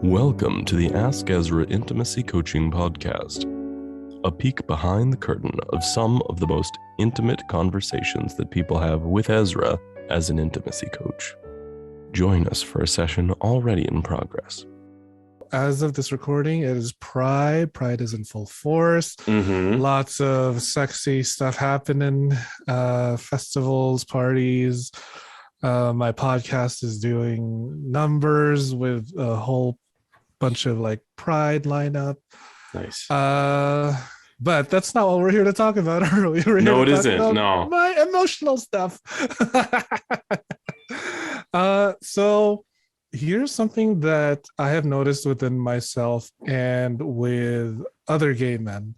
Welcome to the Ask Ezra Intimacy Coaching Podcast, a peek behind the curtain of some of the most intimate conversations that people have with Ezra as an intimacy coach. Join us for a session already in progress. As of this recording, it is Pride. Pride is in full force. Lots of sexy stuff happening, festivals, parties. My podcast is doing numbers with a whole bunch of like Pride lineup. Nice. But that's not what we're here to talk about. No, it isn't. No. My emotional stuff. So here's something that I have noticed within myself and with other gay men,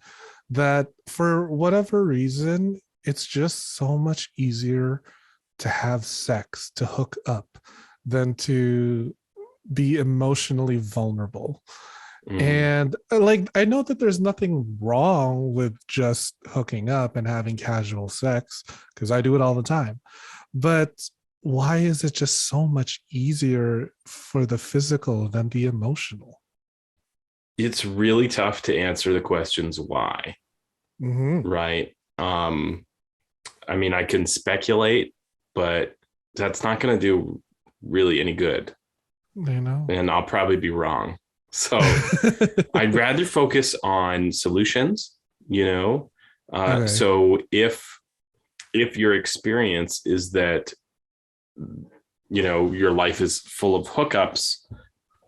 that for whatever reason, it's just so much easier to have sex, to hook up, than to be emotionally vulnerable. And like, I know that there's nothing wrong with just hooking up and having casual sex, because I do it all the time. But why is it just so much easier for the physical than the emotional? It's really tough to answer the questions why, right? I mean, I can speculate, but that's not going to do really any good. You know, and I'll probably be wrong. So I'd rather focus on solutions, Okay. So if your experience is that, your life is full of hookups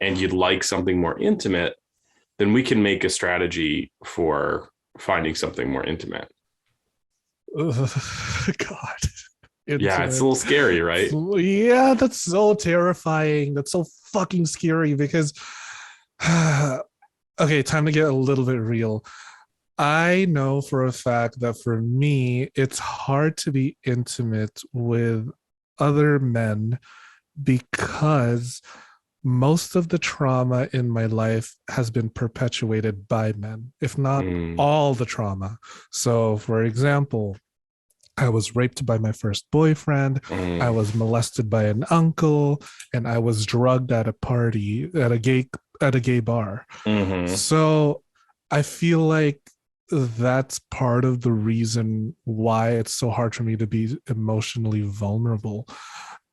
and you'd like something more intimate, then we can make a strategy for finding something more intimate. God. Yeah, it's a little scary, right? Yeah, that's so terrifying. That's so fucking scary because, okay, time to get a little bit real. I know for a fact that for me, it's hard to be intimate with other men because most of the trauma in my life has been perpetuated by men, if not all the trauma. So, for example, I was raped by my first boyfriend. I was molested by an uncle, and I was drugged at a party at a gay bar. So I feel like that's part of the reason why it's so hard for me to be emotionally vulnerable.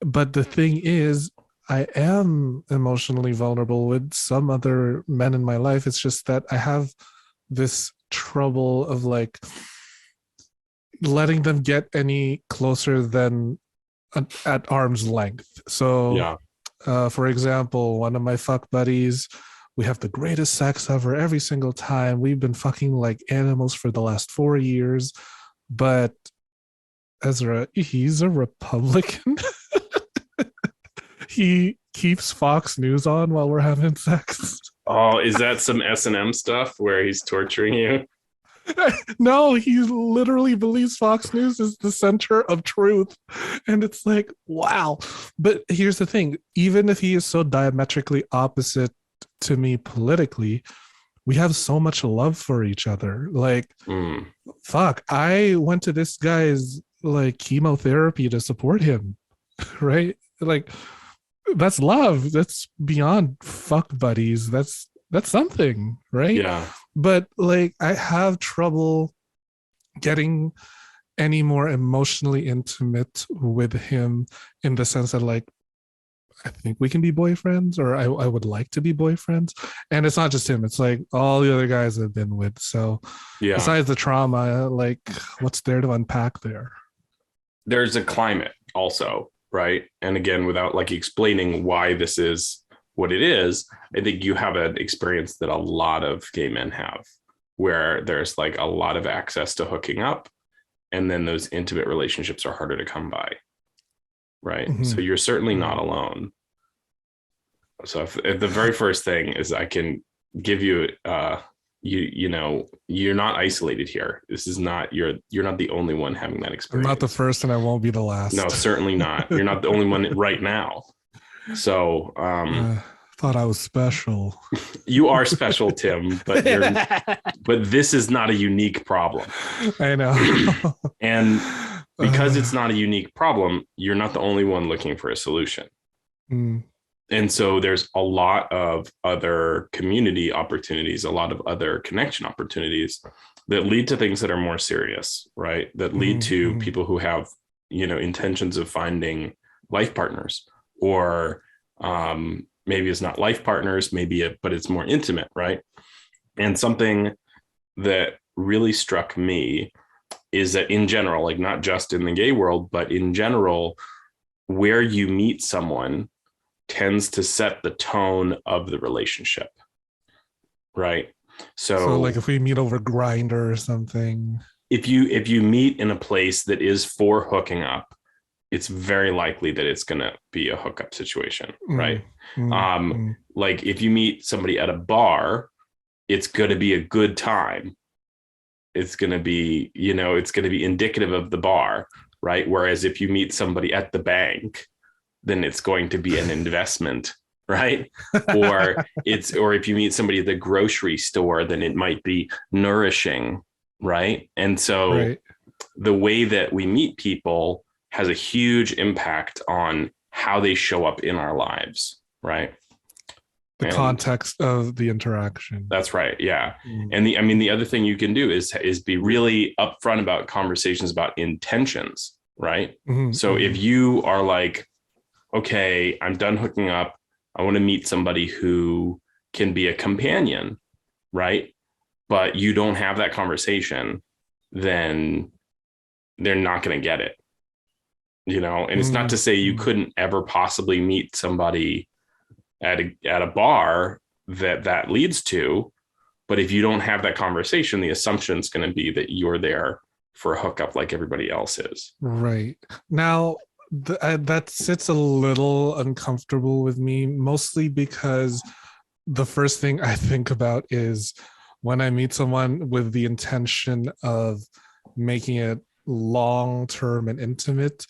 But the thing is, I am emotionally vulnerable with some other men in my life. It's just that I have this trouble of like letting them get any closer than at arm's length. So, for example, one of my fuck buddies, we have the greatest sex ever every single time. We've been fucking like animals for the last 4 years. But Ezra, he's a Republican. He keeps Fox News on while we're having sex. Oh, is that some S&M stuff where he's torturing you? No, he literally believes Fox News is the center of truth. And it's like, wow. But here's the thing, even if he is so diametrically opposite to me politically, we have so much love for each other. Like, fuck, I went to this guy's like chemotherapy to support him, right? Like, that's love. That's beyond fuck buddies. That's something, right? Yeah. But like, I have trouble getting any more emotionally intimate with him, in the sense that like, I think we can be boyfriends, or I would like to be boyfriends. And it's not just him, it's like all the other guys I've been with. So besides the trauma, like, what's there to unpack there? There's a climate also, right? And again, without like explaining why this is what it is, I think you have an experience that a lot of gay men have, where there's like a lot of access to hooking up, and then those intimate relationships are harder to come by, right? So you're certainly not alone. So if the very first thing is, I can give you, you're not isolated here. This is not, you're not the only one having that experience. I'm not the first, and I won't be the last. No, certainly not. You're not the only one right now. So thought I was special. You are special, Tim, but this is not a unique problem. I know. And because it's not a unique problem, you're not the only one looking for a solution. And so there's a lot of other community opportunities, a lot of other connection opportunities that lead to things that are more serious, right? That lead to Mm-hmm. people who have, intentions of finding life partners, or maybe it's not life partners, but it's more intimate, right? And something that really struck me is that in general, like not just in the gay world, but in general, where you meet someone tends to set the tone of the relationship, right? So like So if we meet over Grinder or something. if you meet in a place that is for hooking up, it's very likely that it's going to be a hookup situation, Mm, right? mm, mm. Like if you meet somebody at a bar, it's going to be a good time. It's going to be, it's going to be indicative of the bar, right? Whereas if you meet somebody at the bank, then it's going to be an investment, right? Or if you meet somebody at the grocery store, then it might be nourishing, right? And so Right. the way that we meet people has a huge impact on how they show up in our lives, right? The And context of the interaction. that's right, yeah. Mm, And the other thing you can do is be really upfront about conversations about intentions, right? mm, So if mm. you are like, okay, I'm done hooking up, I want to meet somebody who can be a companion, right? But you don't have that conversation, then they're not going to get it, And it's not to Mm, say you mm. couldn't ever possibly meet somebody at a bar that leads to, but if you don't have that conversation, the assumption is going to be that you're there for a hookup like everybody else is. Right. Now, that sits a little uncomfortable with me, mostly because the first thing I think about is when I meet someone with the intention of making it long term and intimate,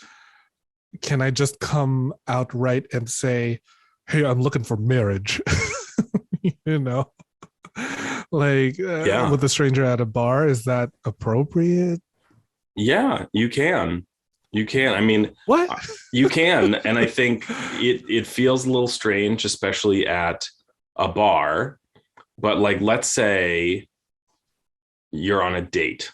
can I just come outright and say, hey, I'm looking for marriage? you know, like Yeah. with a stranger at a bar, is that appropriate? Yeah, you can. You can. I mean, What? you can. And I think it feels a little strange, especially at a bar. But like, let's say you're on a date,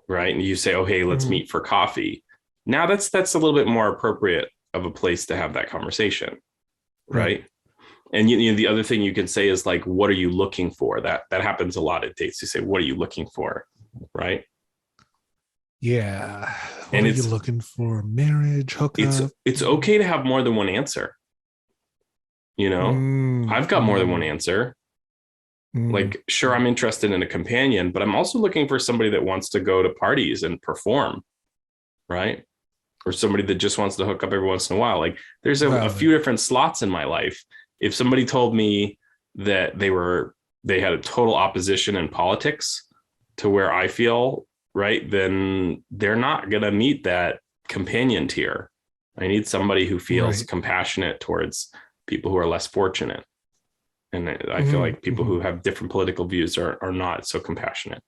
right? And you say, oh, hey, let's Mm, meet for coffee. Now that's a little bit more appropriate of a place to have that conversation, right. right? And the other thing you can say is like, what are you looking for? That happens a lot at dates. You say, what are you looking for? Right. Yeah. What And are you looking for? Marriage, it's hookup? it's okay to have more than one answer. You know, Mm, I've got more than one mm, answer. mm. Like, sure, I'm interested in a companion, but I'm also looking for somebody that wants to go to parties and perform, right? Or somebody that just wants to hook up every once in a while. Like, there's a Valid. few different slots in my life. If somebody told me that they had a total opposition in politics to where I feel, right, then they're not gonna meet that companion tier. I need somebody who feels Right. compassionate towards people who are less fortunate. And I feel Mm-hmm, like people mm-hmm. who have different political views are not so compassionate,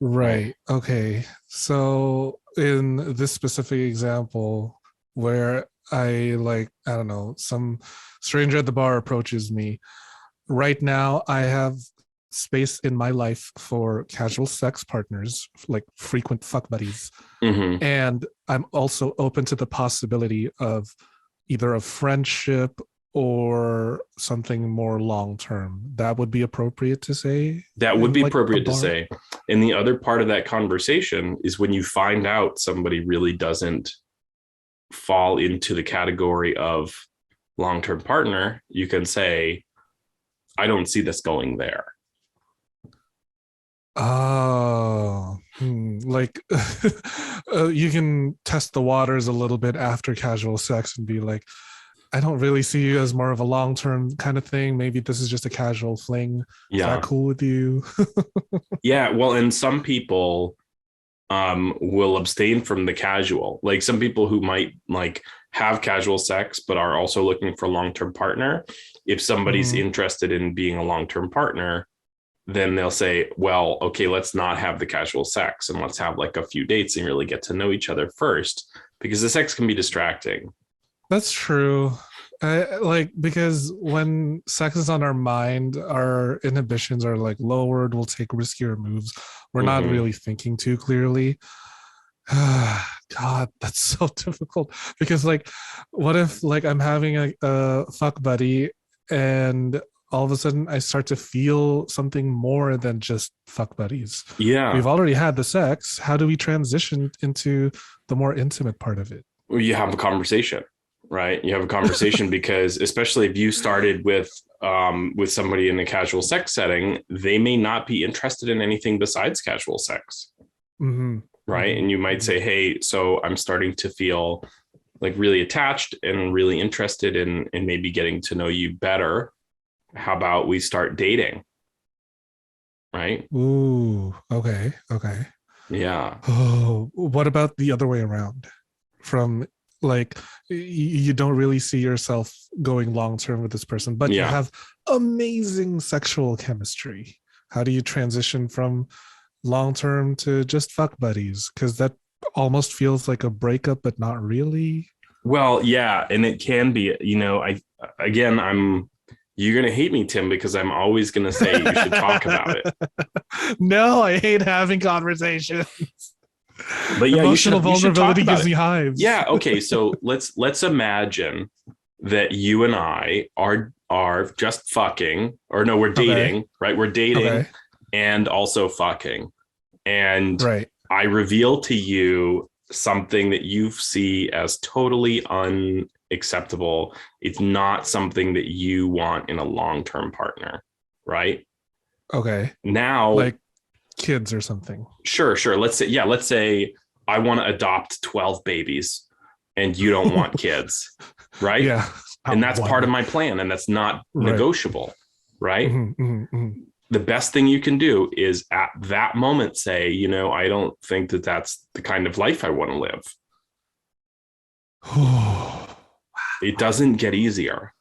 right? Right. Okay. So in this specific example where I don't know, some stranger at the bar approaches me. Right now I have space in my life for casual sex partners, like frequent fuck buddies. Mm-hmm. And I'm also open to the possibility of either a friendship or something more long term. That would be appropriate to say That would in be like a appropriate to bar. say. And the other part of that conversation is when you find out somebody really doesn't fall into the category of long-term partner, you can say, I don't see this going there. Oh, like you can test the waters a little bit after casual sex and be like, I don't really see you as more of a long term kind of thing. Maybe this is just a casual fling. Is that Yeah. cool with you? Yeah. Well, and some people will abstain from the casual. Like some people who might like have casual sex, but are also looking for a long-term partner. If somebody's Mm, interested in being a long-term partner, then they'll say, well, okay, let's not have the casual sex and let's have like a few dates and really get to know each other first, because the sex can be distracting. that's true. Like, because when sex is on our mind, our inhibitions are like lowered. We'll take riskier moves. We're not Hmm. really thinking too clearly. God, that's so difficult. Because like, what if like I'm having a fuck buddy, and all of a sudden I start to feel something more than just fuck buddies? We've Yeah. already had the sex. How do we transition into the more intimate part of it? Well, you have a conversation, right? You have a conversation because especially if you started with somebody in a casual sex setting, they may not be interested in anything besides casual sex, Mm-hmm. right? Mm-hmm. And you might Mm-hmm. say, "Hey, so I'm starting to feel like really attached and really interested in maybe getting to know you better. How about we start dating?" Right? Ooh, okay, okay. Yeah. Oh, what about the other way around? From like you don't really see yourself going long term with this person, but you Yeah. have amazing sexual chemistry. How do you transition from long term to just fuck buddies? Because that almost feels like a breakup, but not really. Well, yeah, and it can be, I'm you're going to hate me, Tim, because I'm always going to say you should talk about it. No, I hate having conversations. But yeah, Emotional you should talk vulnerability about gives it. me hives. Yeah, okay, so let's imagine that you and I are just fucking, or no, we're Okay, dating, right? We're dating okay, and also fucking. And right. I reveal to you something that you see as totally unacceptable. It's not something that you want in a long-term partner, right? Okay, Now, like kids or something. sure. Let's say I want to adopt 12 babies and you don't want kids, right? Yeah, And not that's part of one. my plan and that's not Right. negotiable, right? Mm-hmm, mm-hmm, The best thing you can do is at that moment say, I don't think that that's the kind of life I want to live. mm-hmm. It doesn't get easier.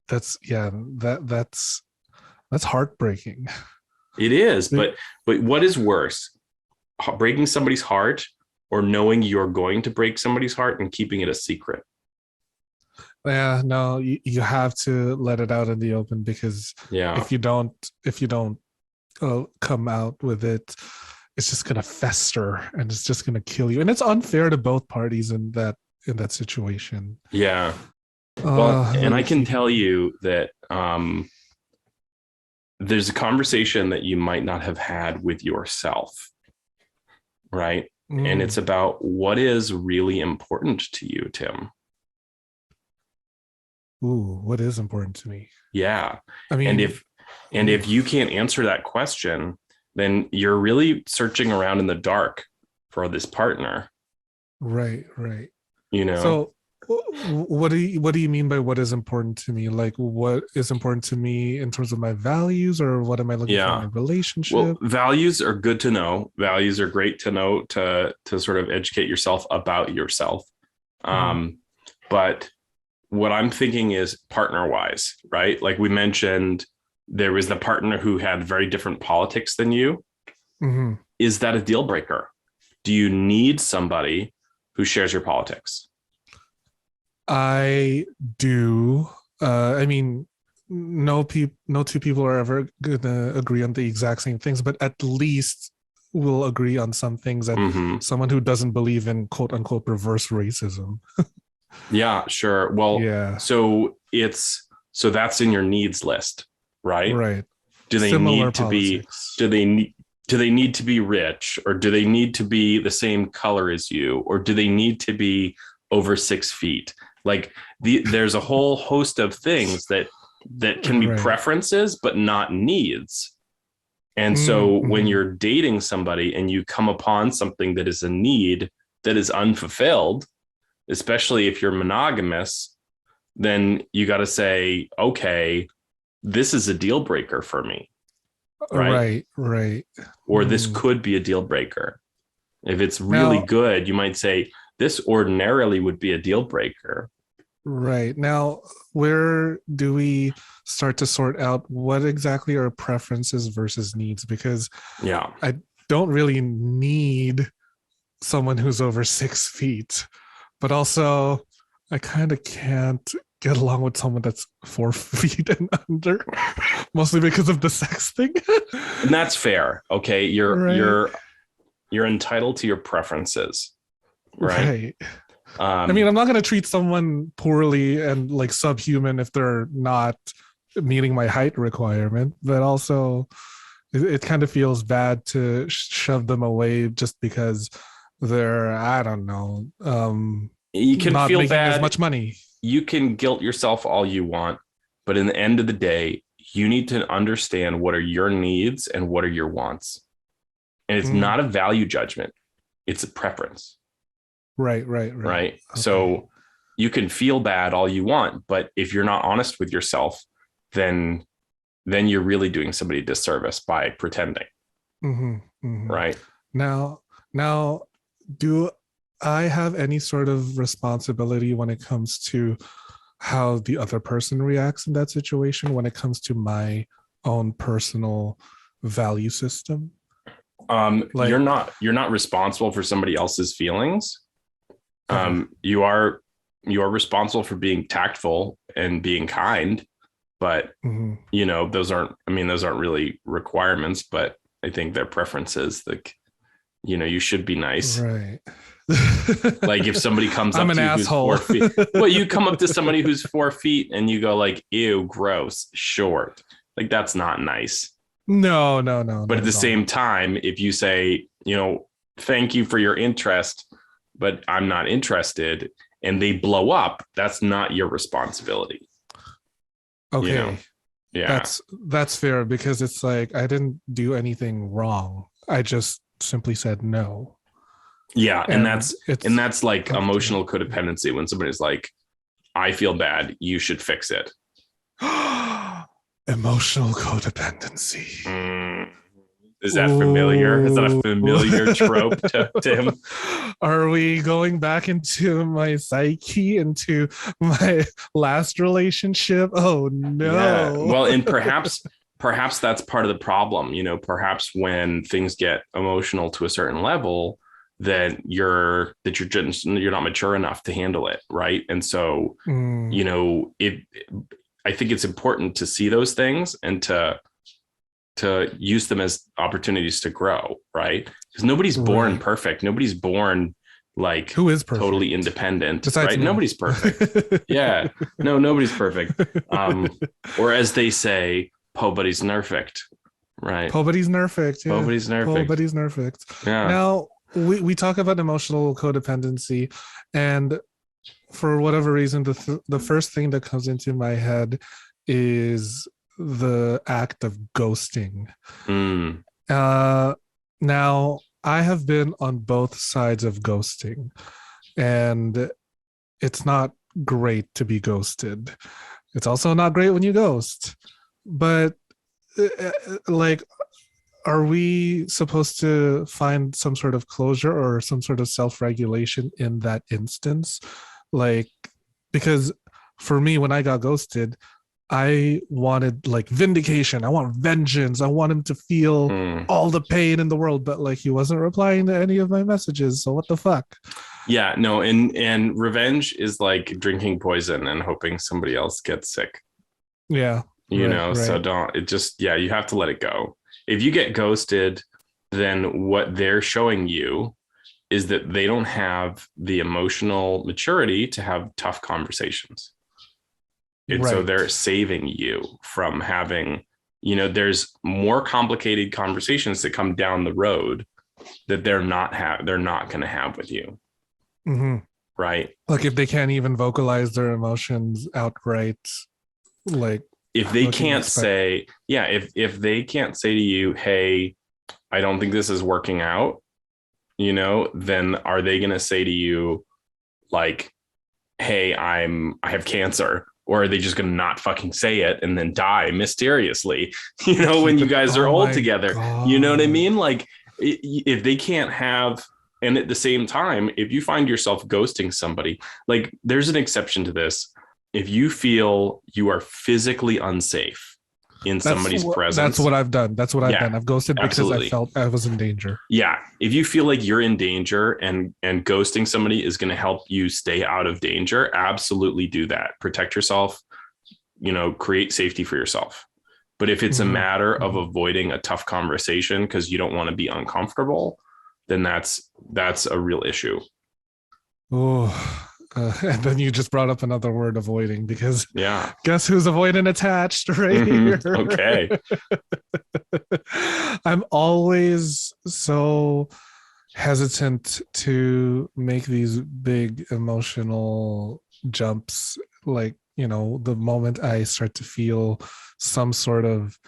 That's yeah. That's heartbreaking. It is, but what is worse, breaking somebody's heart or knowing you're going to break somebody's heart and keeping it a secret? Yeah, no, you have to let it out in the open, because Yeah, if you don't come out with it, it's just gonna fester and it's just gonna kill you. And it's unfair to both parties in that situation. yeah. Well, and I can tell Keeping. you that there's a conversation that you might not have had with yourself, right? And it's Mm, about what is really important to you, Tim. ooh, what is important to me? Yeah. I And mean, if you oof, can't answer that question, then you're really searching around in the dark for this partner, right, right. you know? So, what do you mean by what is important to me? Like, what is important to me in terms of my values, or what am I looking for in Yeah. a Well, relationship? values are good to know. Values are great to know to sort of educate yourself about yourself. Mm-hmm, Um, but what I'm thinking is partner wise, right? Like we mentioned, there was the partner who had very different politics than you. mm-hmm. Is that a deal breaker? Do you need somebody who shares your politics? I do. I mean, no two people are ever gonna agree on the exact same things, but at least we'll agree on some things. And Mm-hmm. someone who doesn't believe in quote unquote reverse racism. Yeah, sure. Well, Yeah, so that's in your needs list, right? right. Do they Similar need to be politics. do they need do they need to be rich, or do they need to be the same color as you, or do they need to be over 6 feet? Like there's a whole host of things that can be Right. preferences but not needs. And so when Mm-hmm. you're dating somebody and you come upon something that is a need that is unfulfilled, especially if you're monogamous, then you got to say, okay, this is a deal breaker for me, right? Right, right. Or this Mm. could be a deal breaker. If it's really Now, good, you might say, this ordinarily would be a deal breaker. right. Now, where do we start to sort out what exactly are preferences versus needs? Because Yeah. I don't really need someone who's over 6 feet, but also I kind of can't get along with someone that's 4 feet and under, mostly because of the sex thing. And that's fair. Okay. Right. You're entitled to your preferences. Right. Right. I mean, I'm not going to treat someone poorly and like subhuman if they're not meeting my height requirement, but also it kind of feels bad to shove them away just because they're, I don't know, you can not feel making bad. as much money. You can guilt yourself all you want, but in the end of the day, you need to understand what are your needs and what are your wants. And it's not a value judgment. It's a preference. Right. Okay. So you can feel bad all you want, but if you're not honest with yourself, then you're really doing somebody a disservice by pretending. Right. Now, do I have any sort of responsibility when it comes to how the other person reacts in that situation when it comes to my own personal value system? You're not responsible for somebody else's feelings. You are responsible for being tactful and being kind, but those aren't really requirements, but I think they're preferences. Like, you should be nice. Right. Like if somebody comes up I'm an to you asshole. who's 4 feet, well, you come up to somebody who's 4 feet and you go like, ew, gross, short. Like that's not nice. No. But at the same time, if you say, thank you for your interest, but I'm not interested, and they blow up, that's not your responsibility. Okay. Yeah. That's fair, because it's like I didn't do anything wrong. I just simply said no. Yeah, and that's like emotional codependency, when somebody's like, I feel bad, you should fix it. Emotional codependency. Is that familiar? Is that a familiar trope to him? Are we going back into my psyche, into my last relationship? Oh no. Yeah. Well, and perhaps that's part of the problem. Perhaps when things get emotional to a certain level, that you're not mature enough to handle it, right? And so, I think it's important to see those things and to use them as opportunities to grow, right? Because nobody's born perfect. Nobody's born like who is perfect? Totally independent, besides right? me. Nobody's perfect. Yeah, no, nobody's perfect. Or as they say, nobody's nerfect, right? Nobody's nerfect. Yeah. Nobody's nerfect. Nobody's nerfect. Yeah. Now we talk about emotional codependency, and for whatever reason, the first thing that comes into my head is the act of ghosting. Now I have been on both sides of ghosting, and it's not great to be ghosted. It's also not great when you ghost, but like, are we supposed to find some sort of closure or some sort of self-regulation in that instance? Like, because for me, when I got ghosted, I wanted like vindication. I want vengeance. I want him to feel all the pain in the world, but like he wasn't replying to any of my messages. So what the fuck? Yeah, no, and revenge is like drinking poison and hoping somebody else gets sick. Yeah. So you have to let it go. If you get ghosted, then what they're showing you is that they don't have the emotional maturity to have tough conversations. And so they're saving you from having, there's more complicated conversations that come down the road that they're not going to have with you. Right. Like if they can't even vocalize their emotions outright, like if they can't say, if they can't say to you, hey, I don't think this is working out, then are they going to say to you like, hey, I have cancer? Or are they just going to not fucking say it and then die mysteriously, when you guys are old together? God. You know what I mean? Like if they can't have, and at the same time, if you find yourself ghosting somebody, like there's an exception to this. If you feel you are physically unsafe, in somebody's presence. That's what I've done. I've ghosted because absolutely. I felt I was in danger. Yeah. If you feel like you're in danger and ghosting somebody is going to help you stay out of danger, absolutely do that. Protect yourself, create safety for yourself. But if it's a matter of avoiding a tough conversation because you don't want to be uncomfortable, then that's a real issue. Oh, and then you just brought up another word, avoiding, because guess who's avoidant attached right here? Okay. I'm always so hesitant to make these big emotional jumps. Like, the moment I start to feel some sort of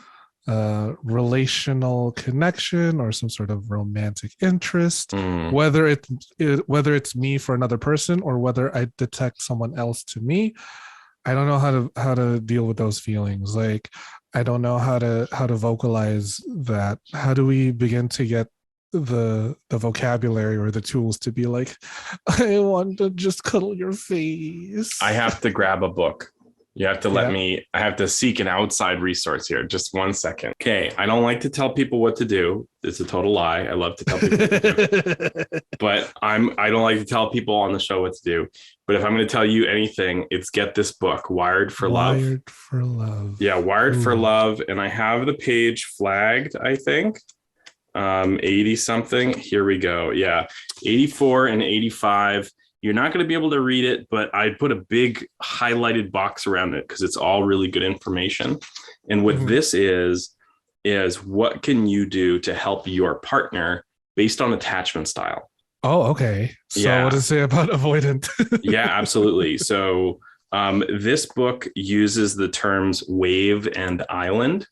relational connection or some sort of romantic interest, whether it's me for another person or whether I detect someone else to me, I don't know how to deal with those feelings. Like, I don't know how to vocalize that. How do we begin to get the vocabulary or the tools to be like, I want to just cuddle your face? I have to grab a book. You have to I have to seek an outside resource here. Just 1 second. Okay. I don't like to tell people what to do. It's a total lie. I love to tell people what to do. But I don't like to tell people on the show what to do. But if I'm going to tell you anything, it's get this book, Wired for Love. Wired for Love. Yeah, Wired for Love. And I have the page flagged, I think. 80 something. Here we go. Yeah. 84 and 85. You're not going to be able to read it, but I put a big highlighted box around it because it's all really good information. And what this is what can you do to help your partner based on attachment style? Oh, okay. So what does it say about avoidant? Yeah, absolutely. So this book uses the terms wave and island,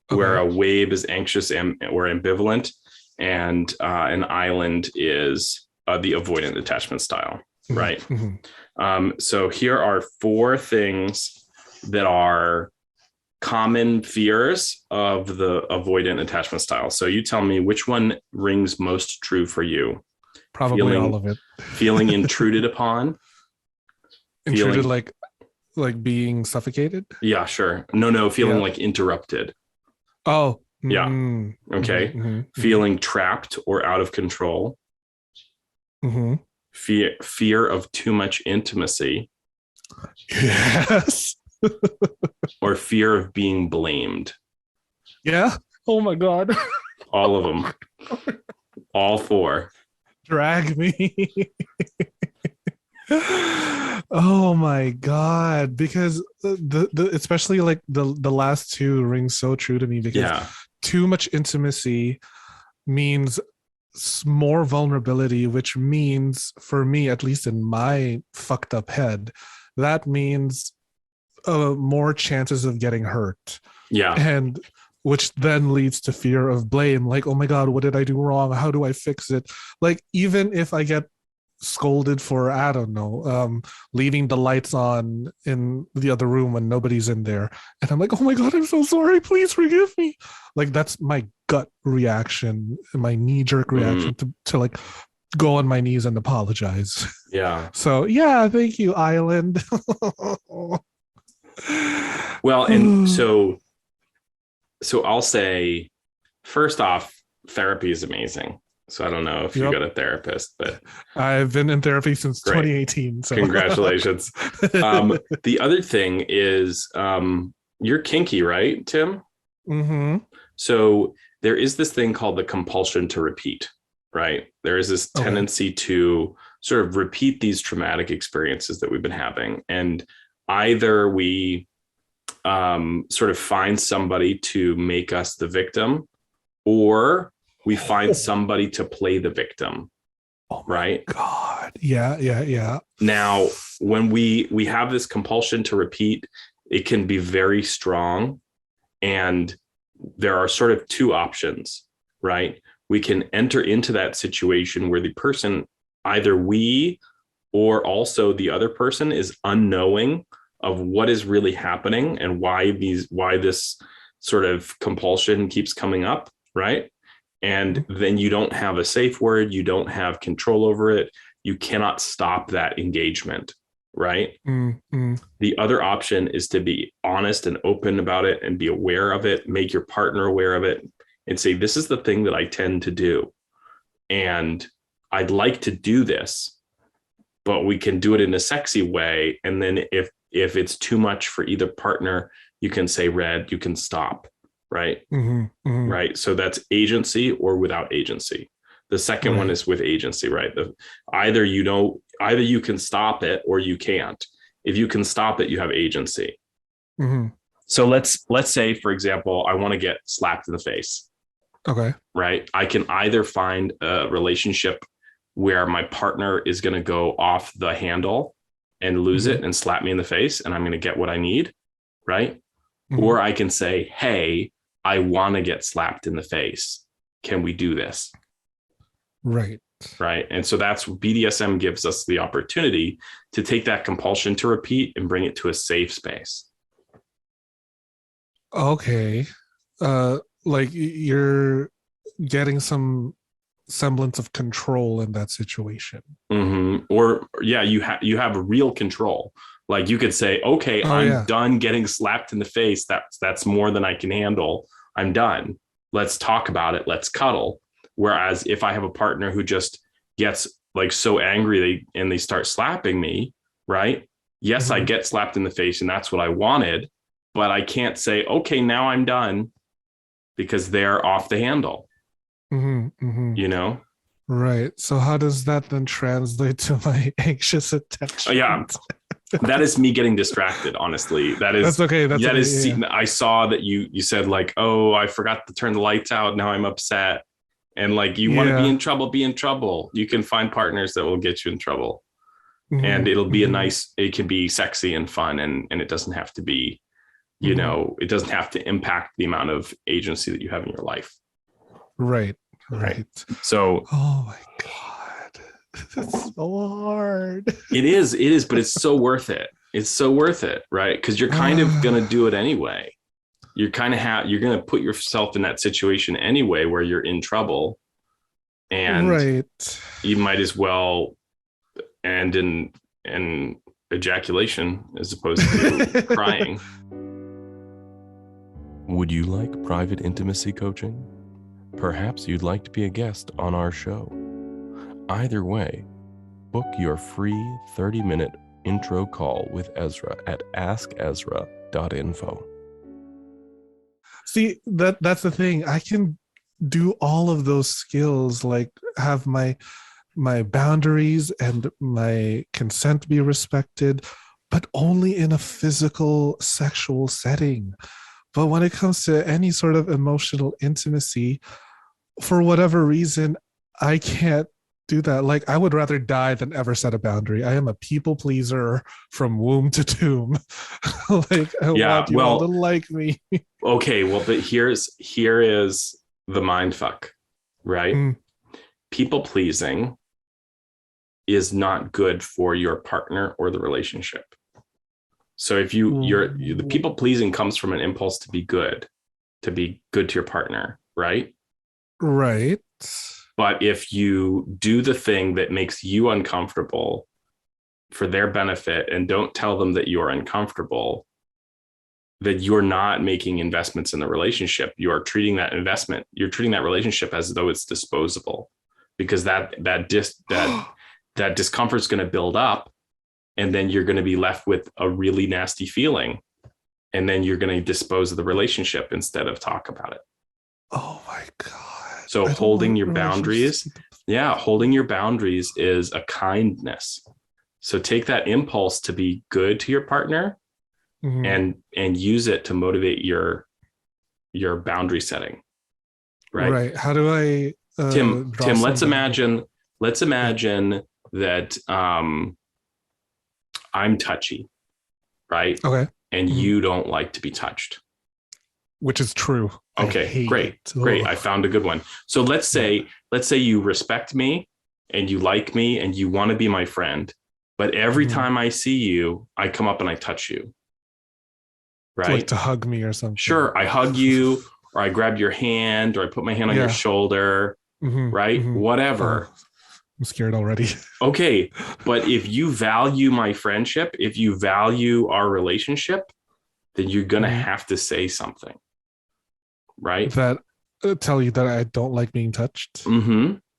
where a wave is anxious or ambivalent, and an island is the avoidant attachment style, right? So here are 4 things that are common fears of the avoidant attachment style. So you tell me which one rings most true for you. Probably all of it. Feeling intruded upon. Intruded, like being suffocated? Yeah, sure. No, feeling like interrupted. Oh. Yeah. Okay. Feeling trapped or out of control. Fear of too much intimacy. Yes. Or fear of being blamed. Yeah. Oh my God. All of them. All 4. Drag me. Oh my God. Because the especially like the last 2 ring so true to me, because too much intimacy means more vulnerability, which means, for me, at least in my fucked up head, that means more chances of getting hurt. Yeah. And which then leads to fear of blame. Like, oh my God, what did I do wrong? How do I fix it? Like, even if I get scolded for, I don't know, leaving the lights on in the other room when nobody's in there, and I'm like, oh my God, I'm so sorry, please forgive me. Like, that's my gut reaction, my knee-jerk reaction to like go on my knees and apologize. Yeah. So yeah, thank you, Island. Well, and so I'll say, first off, therapy is amazing. So I don't know if you got a therapist, but I've been in therapy since 2018. So congratulations. The other thing is, you're kinky, right, Tim? So there is this thing called the compulsion to repeat, right? There is this tendency to sort of repeat these traumatic experiences that we've been having. And either we sort of find somebody to make us the victim, or we find somebody to play the victim. Oh, right? God. Yeah. Now, when we have this compulsion to repeat, it can be very strong. And there are sort of 2 options, right? We can enter into that situation where the person, either we or also the other person, is unknowing of what is really happening and why this sort of compulsion keeps coming up, right? And then you don't have a safe word, you don't have control over it, you cannot stop that engagement. right? Mm-hmm. The other option is to be honest and open about it and be aware of it, make your partner aware of it, and say, this is the thing that I tend to do. And I'd like to do this, but we can do it in a sexy way. And then if it's too much for either partner, you can say, Red, you can stop, right? Mm-hmm. Mm-hmm. Right. So that's agency or without agency. The second one is with agency, right? Either you can stop it or you can't. If you can stop it, you have agency. Mm-hmm. So let's say, for example, I want to get slapped in the face. Okay. Right. I can either find a relationship where my partner is going to go off the handle and lose it and slap me in the face, and I'm going to get what I need. Right. Mm-hmm. Or I can say, hey, I want to get slapped in the face. Can we do this? Right. Right. And so that's BDSM gives us the opportunity to take that compulsion to repeat and bring it to a safe space. Okay. Like you're getting some semblance of control in that situation. Mm-hmm. Or yeah, you have real control. Like you could say, okay, I'm done getting slapped in the face. That's more than I can handle. I'm done. Let's talk about it. Let's cuddle. Whereas if I have a partner who just gets like so angry they start slapping me, right? Yes, I get slapped in the face and that's what I wanted, but I can't say, okay, now I'm done, because they're off the handle. You know? Right. So how does that then translate to my anxious attachment? Yeah. That is me getting distracted, honestly. That's okay. I saw that you said like, oh, I forgot to turn the lights out. Now I'm upset. And like, you want to be in trouble. You can find partners that will get you in trouble. And it'll be it can be sexy and fun. And it doesn't have to be, it doesn't have to impact the amount of agency that you have in your life. Right. So, oh my God, that's so hard. It is, but it's so worth it. It's so worth it, right? Because you're kind of going to do it anyway. You're going to put yourself in that situation anyway, where you're in trouble, and you might as well end in ejaculation as opposed to crying. Would you like private intimacy coaching? Perhaps you'd like to be a guest on our show. Either way, book your free 30-minute intro call with Ezra at AskEzra.Info. See, that's the thing. I can do all of those skills, like have my boundaries and my consent be respected, but only in a physical sexual setting. But when it comes to any sort of emotional intimacy, for whatever reason, I can't do that. Like, I would rather die than ever set a boundary. I am a people pleaser from womb to tomb. Like, I want you all to like me. Okay, well, but here is the mind fuck, right? People pleasing is not good for your partner or the relationship. So if the people pleasing comes from an impulse to be good to your partner, right? Right. But if you do the thing that makes you uncomfortable for their benefit and don't tell them that you're uncomfortable, that you're not making investments in the relationship. You are treating that relationship as though it's disposable, because that discomfort is going to build up, and then you're going to be left with a really nasty feeling, and then you're going to dispose of the relationship instead of talk about it. Oh my God. So holding your boundaries is a kindness. So take that impulse to be good to your partner and use it to motivate your boundary setting. Right. How do I Tim, let's imagine that I'm touchy, right? Okay. And you don't like to be touched. Which is true. Okay, great. I found a good one. So let's say you respect me and you like me and you want to be my friend, but every time I see you, I come up and I touch you. Right? Like to hug me or something. Sure, I hug you, or I grab your hand, or I put my hand on your shoulder, right? Whatever. I'm scared already. Okay, but if you value my friendship, if you value our relationship, then you're going to Mhm. have to say something, right? That tell you that I don't like being touched.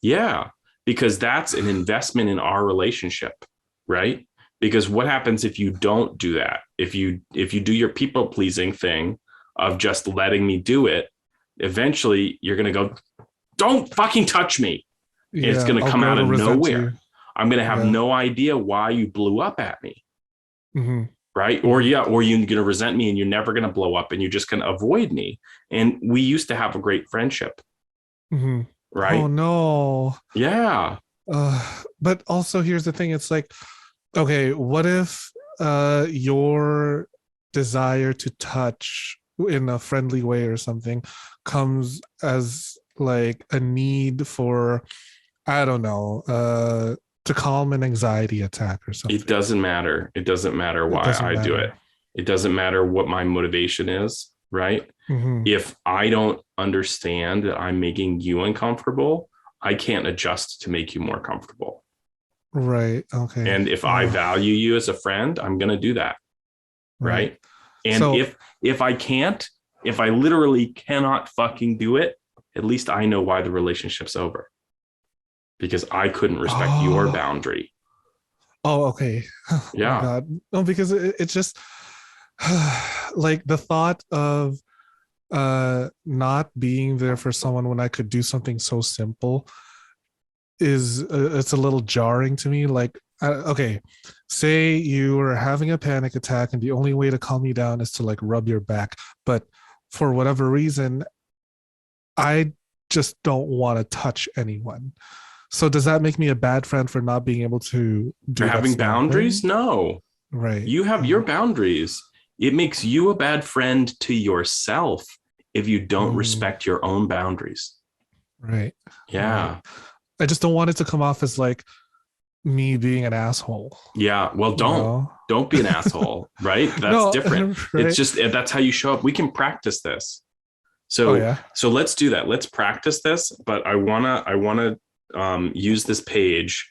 Yeah, because that's an investment in our relationship, right? Because what happens if you don't do that? If you do your people pleasing thing of just letting me do it, eventually you're going to go, don't fucking touch me. And it's Yeah, going to I'll come grow out to of resent nowhere. you. I'm going to have Yeah. no idea why you blew up at me. Hmm. Right. Or, Hmm. yeah, or you're going to resent me and you're never going to blow up and you're just going to avoid me. And we used to have a great friendship. Hmm. Oh Right. no. Yeah. But also here's the thing. It's like, okay, what if your desire to touch in a friendly way or something comes as like a need for, I don't know, to calm an anxiety attack or It something. doesn't matter. It doesn't matter It why doesn't I do it. matter. It doesn't matter what my motivation is. Right. Hmm. If I don't understand that I'm making you uncomfortable, I can't adjust to make you more comfortable. Right. Okay. And if I value you as a friend, I'm going to do that. Right. Right. And So, if I can't, if I literally cannot fucking do it, at least I know why the relationship's over, because I couldn't respect your oh, boundary. oh, okay. Oh my Yeah. God. No, because it's just like the thought of not being there for someone when I could do something so simple is it's a little jarring to me. Like, okay, say you are having a panic attack and the only way to calm you down is to like rub your back, but for whatever reason, I just don't want to touch anyone. So does that make me a bad friend for not being able to For do that having small boundaries? thing? No, Right. you have your boundaries. It makes you a bad friend to yourself if you don't Mm, respect your own boundaries. right. Right. Yeah. I just don't want it to come off as like me being an asshole, Yeah. Well, you know? don't be an asshole, right? That's No, different. It's right. just that's how you show up. We can practice this. Oh So yeah. let's do that. Let's practice this. But I wanna use this page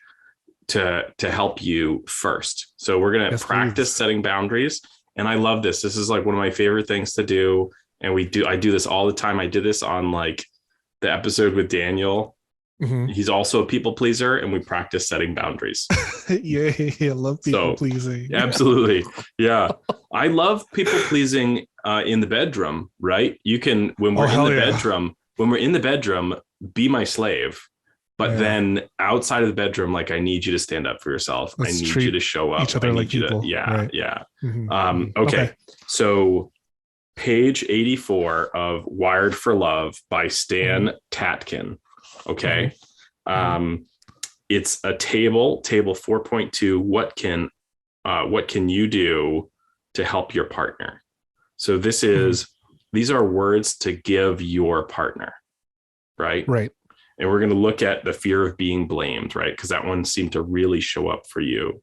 to help you first. So we're gonna Yes, practice please. setting boundaries. And I love this. This is like one of my favorite things to do. And I do this all the time. I did this on like the episode with Daniel. Hmm. He's also a people pleaser, and we practice setting boundaries. Yay, I love people So pleasing. absolutely. Yeah. I love people pleasing in the bedroom, right? You can, Oh hell yeah. when we're in the bedroom, be my slave. But Yeah. then outside of the bedroom, like I need you to stand up for yourself. I Let's need you treat to show up. each I other like need you to, people. yeah, Right. yeah. Hmm. Hmm. Okay. Okay. So page 84 of Wired for Love by Hmm. Stan Tatkin. Hmm. Okay. Hmm. Um, it's a table 4.2. What can you do to help your partner? So Hmm. these are words to give your partner, right? Right. And we're going to look at the fear of being blamed, right? Because that one seemed to really show up for you,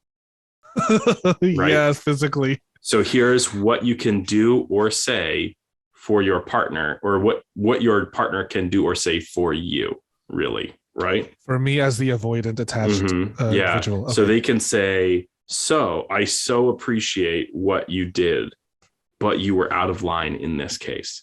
right? Yeah, physically. So here's what you can do or say for your partner, or what your partner can do or say for you, really, right? For me as the avoidant attached Yeah. individual. So Okay. they can say, so I so appreciate what you did, but you were out of line in this case.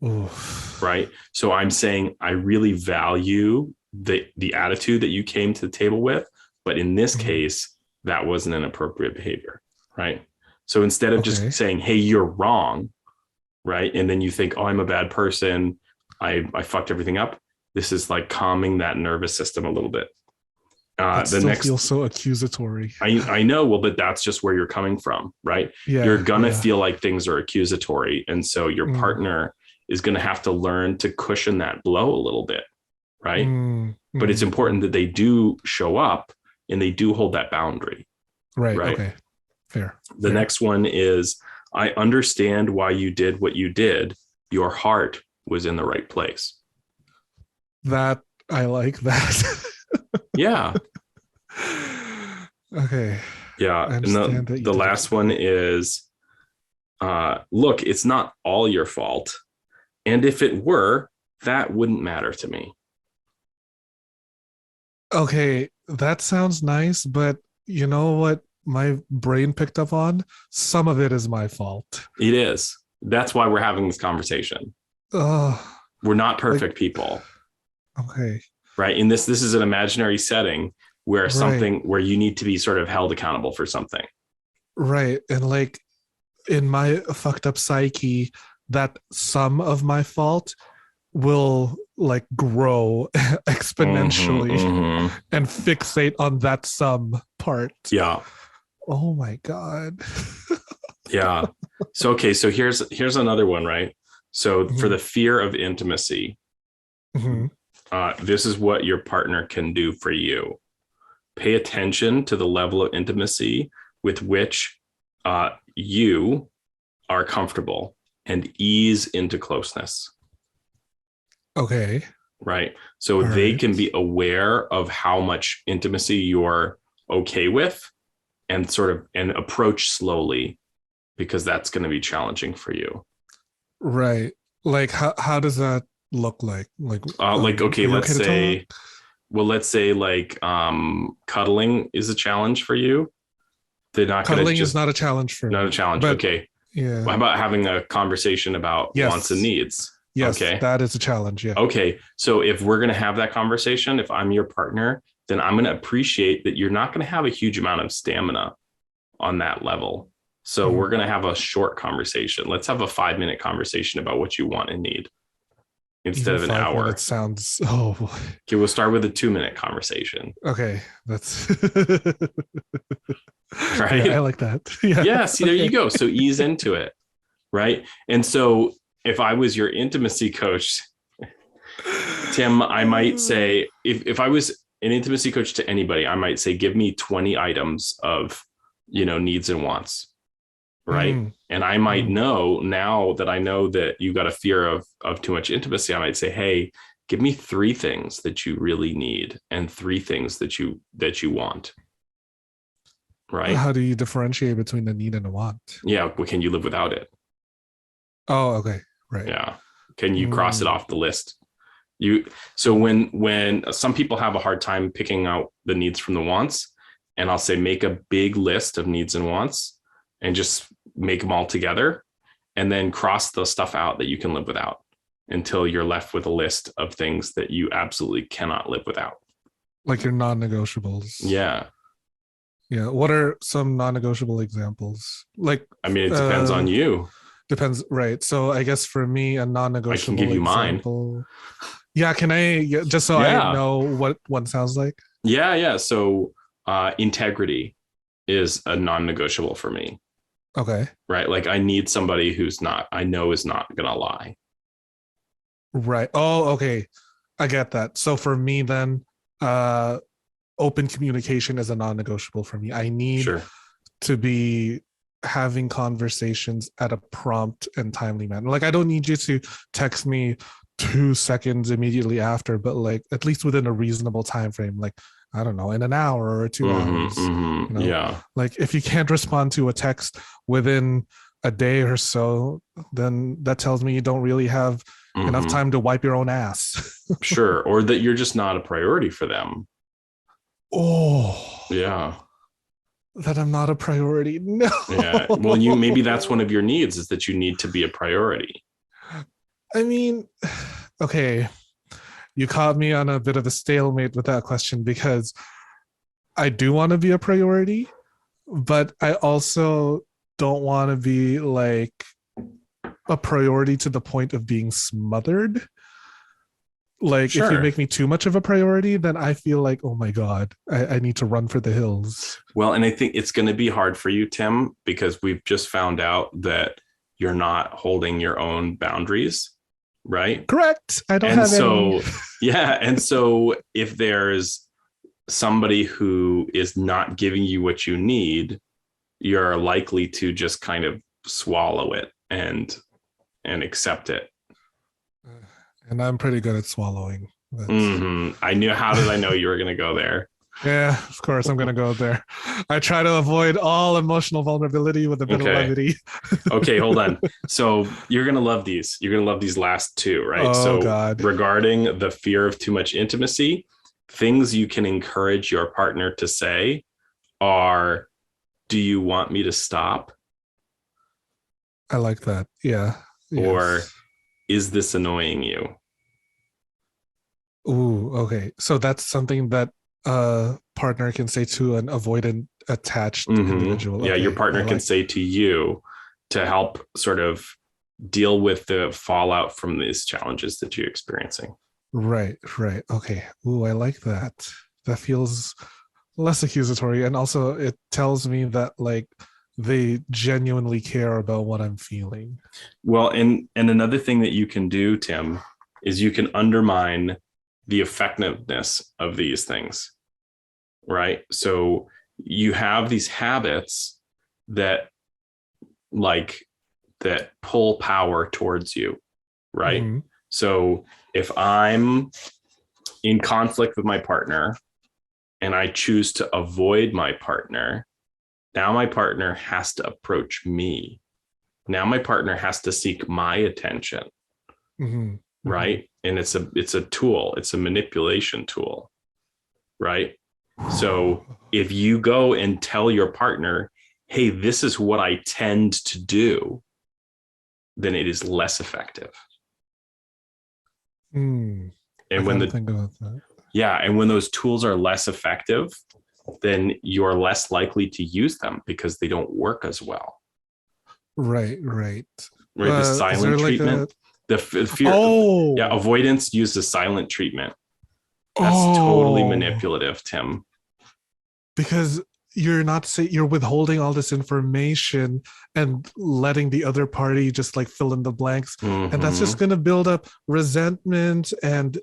Oof. Right. So I'm saying I really value the attitude that you came to the table with, but in this Mhm. case, that wasn't an appropriate behavior. Right. So instead of just Okay. saying, hey, you're wrong, right? And then you think, oh, I'm a bad person. I fucked everything up. This is like calming that nervous system a little bit. That The still next feels so accusatory. I know, well, but that's just where you're coming from, right? You're Yeah. gonna Yeah. feel like things are accusatory. And so your Mm, partner is gonna have to learn to cushion that blow a little bit, right? mm, But it's mm, important mm. that they do show up and they do hold that boundary, Right. right? Okay. Fair. The Fair. next one is, I understand why you did what you did. Your heart was in the right place. That I like that. Yeah. Okay. Yeah. I And understand that you the did what you last one did. is, look, it's not all your fault. And if it were, that wouldn't matter to me. Okay. that sounds nice, but you know what my brain picked up on? Some of it is my fault. It is. That's why we're having this conversation. Oh, We're not like, perfect people, okay, right? In this is an imaginary setting where right, you need to be sort of held accountable for something. right. And like in my fucked up psyche, that some of my fault will like grow Mm-hmm, exponentially mm-hmm. and fixate on that some part. Yeah. Oh my God. Yeah. So okay, so here's another one, right? So for Mhm, the fear of intimacy, mhm. this is what your partner can do for you. Pay attention to the level of intimacy with which you are comfortable and ease into closeness, Okay. right? So All they can right. be aware of how much intimacy you're okay with and sort of and approach slowly because that's going to be challenging for you. Right. Like how does that look like? Like okay, Are you okay to talk? let's say like cuddling is a challenge for you. They're not going to Cuddling is just not a challenge for not a me. challenge. But Okay. yeah. How about having a conversation about wants and Yes. needs? Yes, Okay. that is a challenge. Yeah. Okay. So if we're going to have that conversation, if I'm your partner, then I'm going to appreciate that you're not going to have a huge amount of stamina on that level. So we're Mhm. going to have a short conversation. Let's have a 5 minute conversation about what you want and need instead Even of an 5 minutes hour. sounds oh boy. Okay. We'll start with a 2 minute conversation. Okay. That's yeah, I Right. like that. Yeah. Yeah. See, there you Okay. go. So ease into it. Right. And so if I was your intimacy coach, Tim, I might say if I was an intimacy coach to anybody, I might say, give me 20 items of, needs and wants. Right. Mm, And I might mm. know now that I know that you got a fear of too much intimacy. I might say, hey, give me 3 things that you really need and 3 things that you want. Right. How do you differentiate between a need and a want? Yeah. Well, can you live without it? Oh, okay. Right. Yeah. Can you cross it Mm, off the list? You so when some people have a hard time picking out the needs from the wants, and I'll say make a big list of needs and wants and just make them all together and then cross the stuff out that you can live without until you're left with a list of things that you absolutely cannot live without. like your non-negotiables. Yeah. Yeah. What are some non-negotiable examples? Like I mean, it depends on uh you. depends, right? So I guess for me, a I can give non-negotiable you mine. example. Yeah, can I just so I Yeah. know what one sounds like? Yeah. Yeah. So integrity is a non-negotiable for me, Okay. right? Like I need somebody I know is not gonna lie. Right. Oh, okay. I get that. So for me then, uh open communication is a non-negotiable for me. I need Sure. to be having conversations at a prompt and timely manner. Like I don't need you to text me 2 seconds immediately after, but like at least within a reasonable time frame. Like I don't know, in an hour or 2 hours. Mm-hmm. You know, Yeah. like if you can't respond to a text within a day or so, then that tells me you don't really have enough Mm-hmm. time to wipe your own ass. Sure. Or that you're just not a priority for them. Oh, Yeah. that I'm not a priority. No. Yeah. Well, maybe that's one of your needs is that you need to be a priority. I mean, okay, you caught me on a bit of a stalemate with that question because I do want to be a priority, but I also don't want to be like a priority to the point of being smothered. Like if you Sure. make me too much of a priority, then I feel like, oh my God, I need to run for the hills. Well, and I think it's going to be hard for you, Tim, because we've just found out that you're not holding your own boundaries, right? Correct. I don't And have any. so, yeah. And so if there's somebody who is not giving you what you need, you're likely to just kind of swallow it and accept it. And I'm pretty good at swallowing. That's I knew. How did I know you were going to go there? yeah, of course I'm gonna go there. I try to avoid all emotional vulnerability with a bit of Okay. levity. Okay. Hold on. So you're going to love these. You're going to love these last two, right? Oh So God. regarding the fear of too much intimacy, things you can encourage your partner to say are, do you want me to stop? I like that. Yeah. Or Yes. is this annoying you? Ooh, okay. So that's something that a partner can say to an avoidant attached individual. Yeah, your Okay. I partner can like say to you to help sort of deal with the fallout from these challenges that you're experiencing. right, right. Okay. Ooh, I like that. That feels less accusatory. And also it tells me that like they genuinely care about what I'm feeling. Well, and another thing that you can do, Tim, is you can undermine the effectiveness of these things, right? So you have these habits that like that pull power towards you, right? Mm-hmm. So if I'm in conflict with my partner and I choose to avoid my partner, now my partner has to approach me. Now my partner has to seek my attention, Mm-hmm. Mm-hmm. right? And it's a tool, it's a manipulation tool, right? So if you go and tell your partner, hey, this is what I tend to do, then it is less effective. I And when gotta the think about that. yeah, and when those tools are less effective, then you're less likely to use them because they don't work as well. Right, right. Right? The Is there silent like a treatment, the fear, yeah, oh avoidance uses silent treatment. That's totally oh manipulative, Tim. because you're not say you're withholding all this information and letting the other party just like fill in the blanks, and that's just Mm-hmm. going to build up resentment and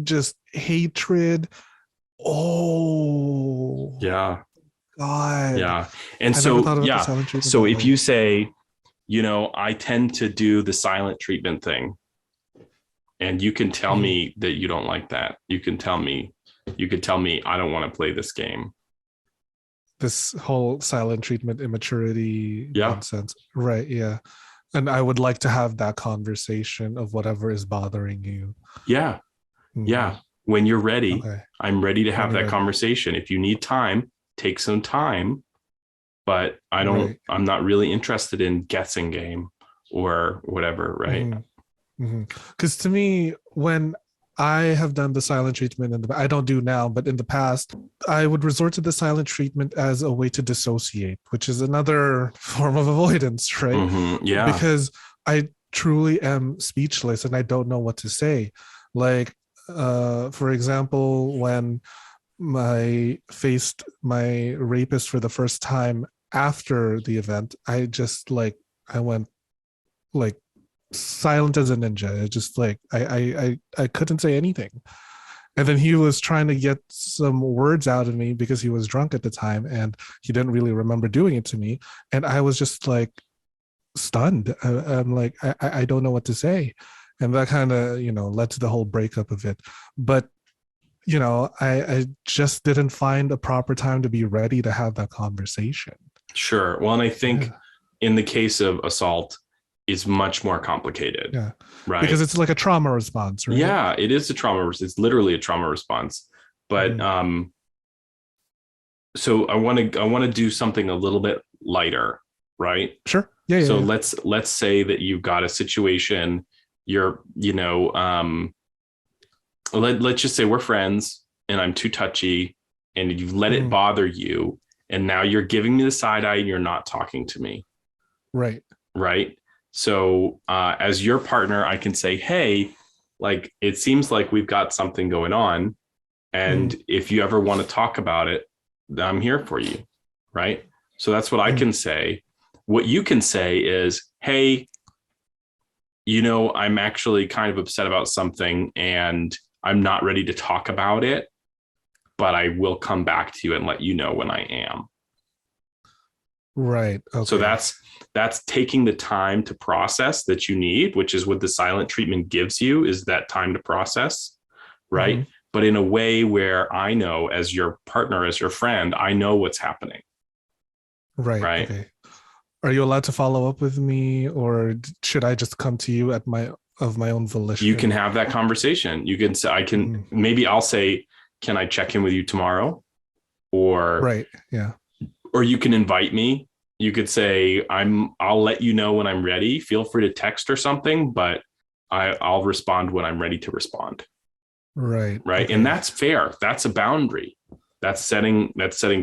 just hatred. Oh Yeah, god, yeah. And I never so, thought about the yeah. silent treatment So that if way. you say, I tend to do the silent treatment thing, and you can tell Mhm. me that you don't like that. You could tell me I don't want to play this game. This whole silent treatment immaturity Yeah. nonsense, right? Yeah. And I would like to have that conversation of whatever is bothering you. Yeah. Mhm. Yeah. When you're ready, Okay. I'm ready to When have you're that ready. conversation. If you need time, take some time, but Right. I'm not really interested in guessing game or whatever, right? Because to me, when I have done the silent treatment, and I don't do now, but in the past, I would resort to the silent treatment as a way to dissociate, which is another form of avoidance, right? Yeah. Because I truly am speechless and I don't know what to say. Like, for example, when I faced my rapist for the first time after the event, I just like I went like silent as a ninja. It just like I couldn't say anything. And then he was trying to get some words out of me because he was drunk at the time and he didn't really remember doing it to me. And I was just like stunned. I'm like, I don't know what to say. And that kind of, led to the whole breakup of it. But, I just didn't find a proper time to be ready to have that conversation. Sure. Well, and I think Yeah. in the case of assault, it's much more complicated, Yeah. Because right? it's like a trauma response, right? Yeah, it is a trauma. It's literally a trauma response. But Mm-hmm. so I want to do something a little bit lighter, right? Sure. Yeah, yeah, So yeah. let's say that you've got a situation. You're let's just say we're friends, and I'm too touchy, and you've let it Mm-hmm. bother you, and now you're giving me the side eye, and you're not talking to me, Right. right? So as your partner, I can say, hey, like it seems like we've got something going on, Mm-hmm. and if you ever want to talk about it, I'm here for you, right? So that's what I Mm-hmm. can say. What you can say is, hey, I'm actually kind of upset about something and I'm not ready to talk about it, but I will come back to you and let you know when I am. Right. So Okay. that's taking the time to process that you need, which is what the silent treatment gives you, is that time to process, Mm-hmm. right? But in a way where I know, as your partner, as your friend, I know what's happening, Right. right? Okay. Are you allowed to follow up with me, or should I just come to you at my own You can volition? have that conversation. You can say, I can, Mm-hmm. maybe I'll say, can I check in with you tomorrow? Or Right. Yeah. or you can invite me. You could say, I'll let you know when I'm ready. Feel free to text or something, but I'll respond when I'm ready to respond. Right. Right. Okay. And that's fair. That's a boundary. That's setting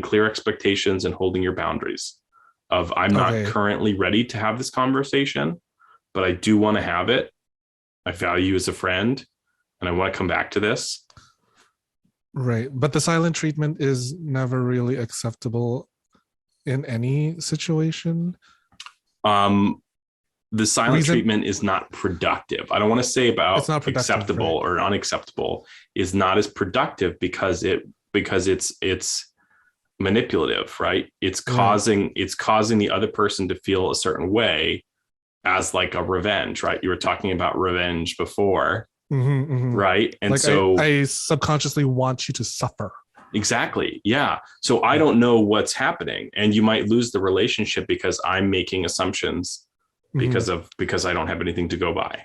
clear expectations and holding your boundaries of, I'm not currently ready to have this conversation, but I do want to have it. I value you as a friend and I want to come back to this. Right. But the silent treatment is never really acceptable in any situation. The silent treatment is not productive. I don't want to say about acceptable or unacceptable, is not as productive because it's manipulative, right? It's causing the other person to feel a certain way as like a revenge, right? You were talking about revenge before, right? And like, so I subconsciously want you to suffer. Exactly. Yeah. So I don't know what's happening, and you might lose the relationship because I'm making assumptions because I don't have anything to go by.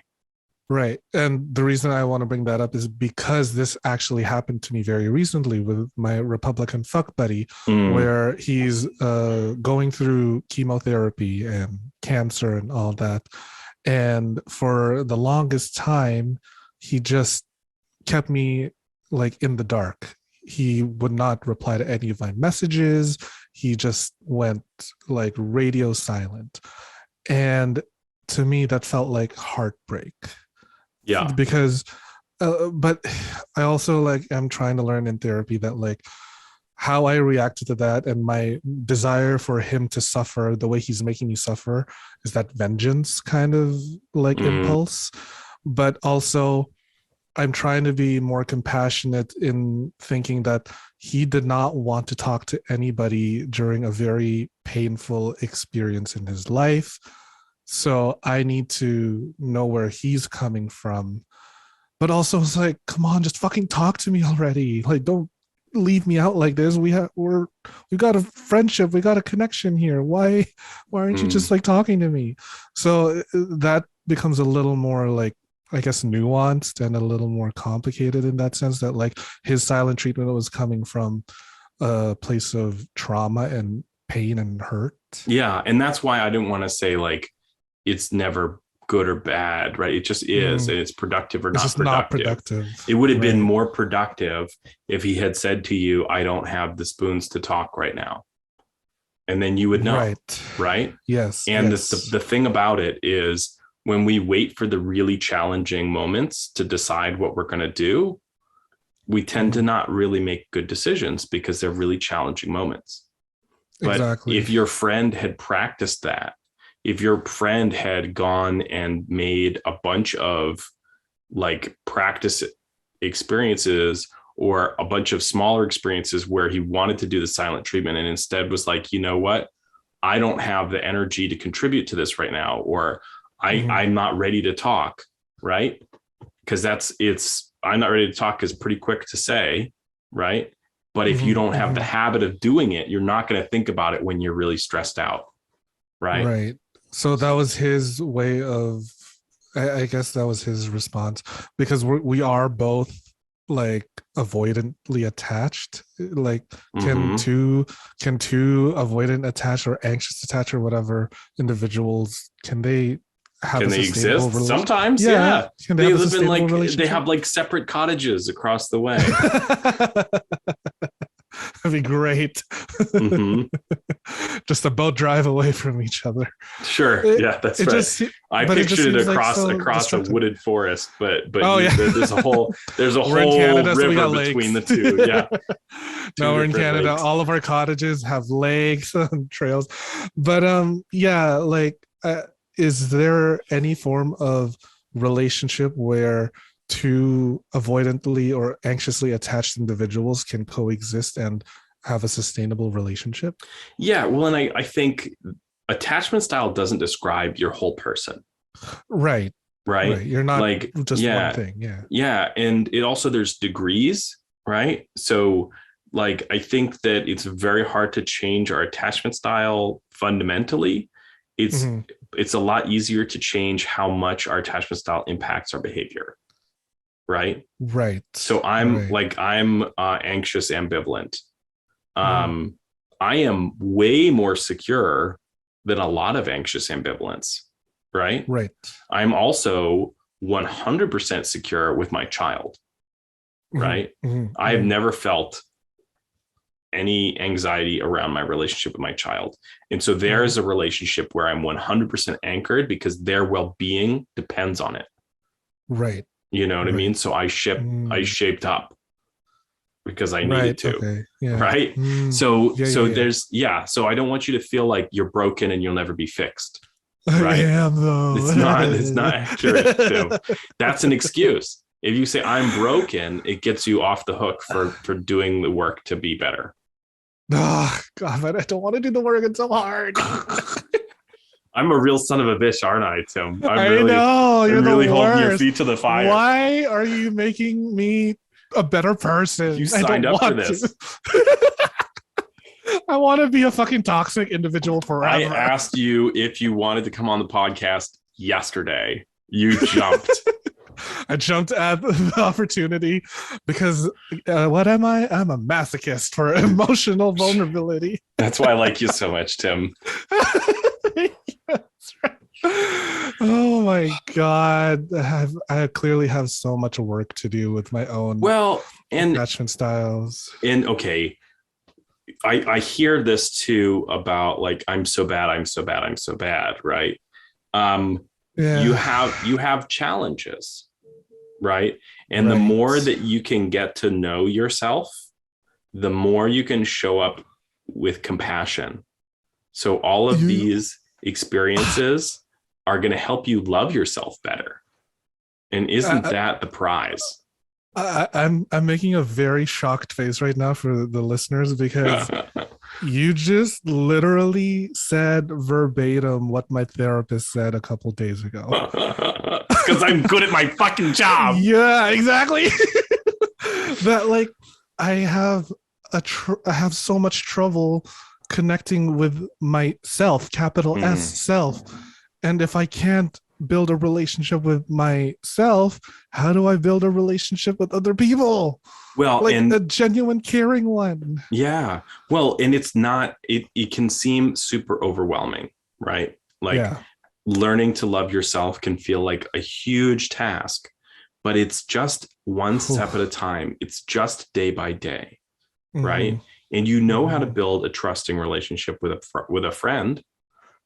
Right. And the reason I want to bring that up is because this actually happened to me very recently with my Republican fuck buddy, where he's going through chemotherapy and cancer and all that. And for the longest time, he just kept me like in the dark. He would not reply to any of my messages. He just went like radio silent. And to me, that felt like heartbreak. Yeah. Because, but I also like, I'm trying to learn in therapy that like how I reacted to that and my desire for him to suffer the way he's making me suffer is that vengeance kind of like impulse. But also, I'm trying to be more compassionate in thinking that he did not want to talk to anybody during a very painful experience in his life. So I need to know where he's coming from. But also it's like, come on, just fucking talk to me already. Like, don't leave me out like this. We've got a friendship, we got a connection here. Why aren't you just like talking to me? So that becomes a little more like, I guess, nuanced and a little more complicated in that sense, that like his silent treatment was coming from a place of trauma and pain and hurt. Yeah. And that's why I didn't want to say like it's never good or bad, right? It just is. And it's productive or not productive. It would have been more productive if he had said to you, I don't have the spoons to talk right now. And then you would know. Right? Yes. And the thing about it is, when we wait for the really challenging moments to decide what we're going to do, we tend to not really make good decisions because they're really challenging moments. But if your friend had practiced that, if your friend had gone and made a bunch of like practice experiences or a bunch of smaller experiences where he wanted to do the silent treatment and instead was like, you know what, I don't have the energy to contribute to this right now, or I'm not ready to talk, right? Because I'm not ready to talk is pretty quick to say, right? But if you don't have the habit of doing it, you're not going to think about it when you're really stressed out, right? Right. So that was his way of, I guess that was his response, because we are both like avoidantly attached. Like, can two avoidant attached or anxious attached or whatever individuals, can they exist sometimes? Yeah. Can they live in like they have like separate cottages across the way. That'd be great. Just a boat drive away from each other. Sure. That's right. I pictured it across a wooded forest, but there's a whole Canada, river between the two. Yeah. No, we're in Canada. Lakes. All of our cottages have lakes and trails. But is there any form of relationship where two avoidantly or anxiously attached individuals can coexist and have a sustainable relationship? Yeah, well, and I think attachment style doesn't describe your whole person. Right. You're not like just one thing. Yeah. And it also, there's degrees, right? So like, I think that it's very hard to change our attachment style fundamentally. It's a lot easier to change how much our attachment style impacts our behavior. right? Right. So I'm Right. like, I'm anxious ambivalent. Mhm. I am way more secure than a lot of anxious ambivalence, right? Right. I'm also 100% secure with my child, Mhm. right? Mhm. I've Mhm. never felt any anxiety around my relationship with my child. And so Mhm. there's a relationship where I'm 100% anchored because their well-being depends on it. Right. You know what I Right. mean? So I Mm. shaped up because I needed Right. to, Okay. Yeah. right? Mm. So Yeah. Yeah. so Yeah. there's so I don't want you to feel like you're broken and you'll never be fixed, I right? am It's not though. accurate, Tim. That's an excuse. If you say I'm broken, it gets you off the hook for doing the work to be better. Oh, God, but I don't want to do the work. It's so hard. I'm a real son of a bitch, aren't I, Tim? I know you're I'm the really holding your worst. feet to the fire. Why are you making me a better You person? I signed don't up for want to. this. I want to be a fucking toxic individual I forever. asked you if you wanted to come on the podcast yesterday. You jumped. I jumped at the opportunity because what am I? I'm a masochist for emotional vulnerability. That's why I like you so much, Tim. That's right. Oh my God. I clearly have so much work to do with my own Well, attachment styles. and okay, I hear this too about like I'm so bad, I'm so bad, I'm so bad, right? Um, you Yeah. have challenges, right? And the more Right. that you can get to know yourself, the more you can show up with compassion. So all of You these experiences are going to help you love yourself better. And isn't I, that the prize? I'm making a very shocked face right now for the listeners because you just literally said verbatim what my therapist said a couple days ago. Because I'm good at my fucking job. Yeah, exactly. That like I have I have so much trouble connecting with myself, capital S Mm. self. And if I can't build a relationship with myself, how do I build a relationship with other people? Well, Like a and genuine caring one. yeah, well, and it's not, it can seem super overwhelming, right? Like Yeah. learning to love yourself can feel like a huge task, but it's just one step at a time. It's just day by day, Mm-hmm. right? And you know how to Mm-hmm. build a trusting relationship with a friend.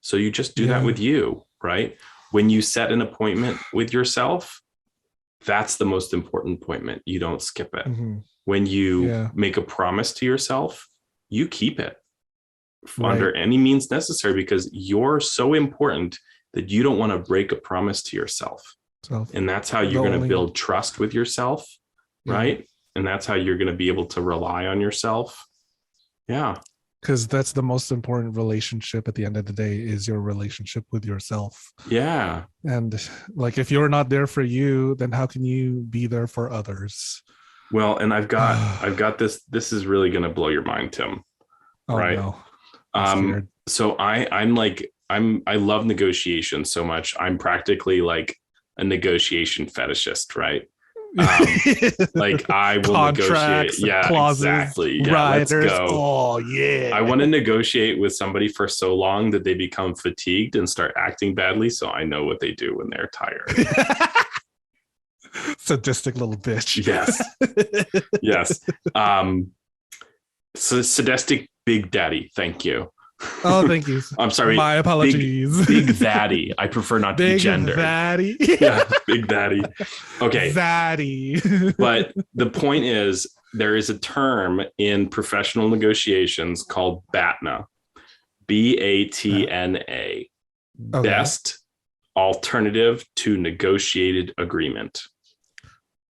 So you just do that Yeah. with you, right? When you set an appointment with yourself, that's the most important appointment. You don't skip it. Mm-hmm. When you Yeah. make a promise to yourself, you keep it Right. under any means necessary because you're so important that you don't want to break a promise to yourself. So And that's how the you're going to only build trust with yourself, yeah. right? And that's how you're going to be able to rely on yourself. Yeah. Because that's the most important relationship at the end of the day is your relationship with yourself. Yeah. And like if you're not there for you, then how can you be there for others? Well, and I've Oh got this is really going to blow your mind, Tim, right? no. I'm scared. So I love negotiation so much. I'm practically like a negotiation fetishist, right? Like I will negotiate. Contracts, Yeah, clauses, exactly. Yeah, let's riders. go. Oh I yeah. want to negotiate with somebody for so long that they become fatigued and start acting badly. So I know what they do when they're tired. Sadistic little bitch. Yes. Yes. Um, so sadistic big daddy. Thank you. Oh, thank you. I'm sorry. My Big, apologies. big daddy. I prefer not to be Big gendered. Daddy. Yeah, big daddy. Okay. Daddy. But the point is, there is a term in professional negotiations called BATNA, BATNA, Okay. best alternative to negotiated agreement.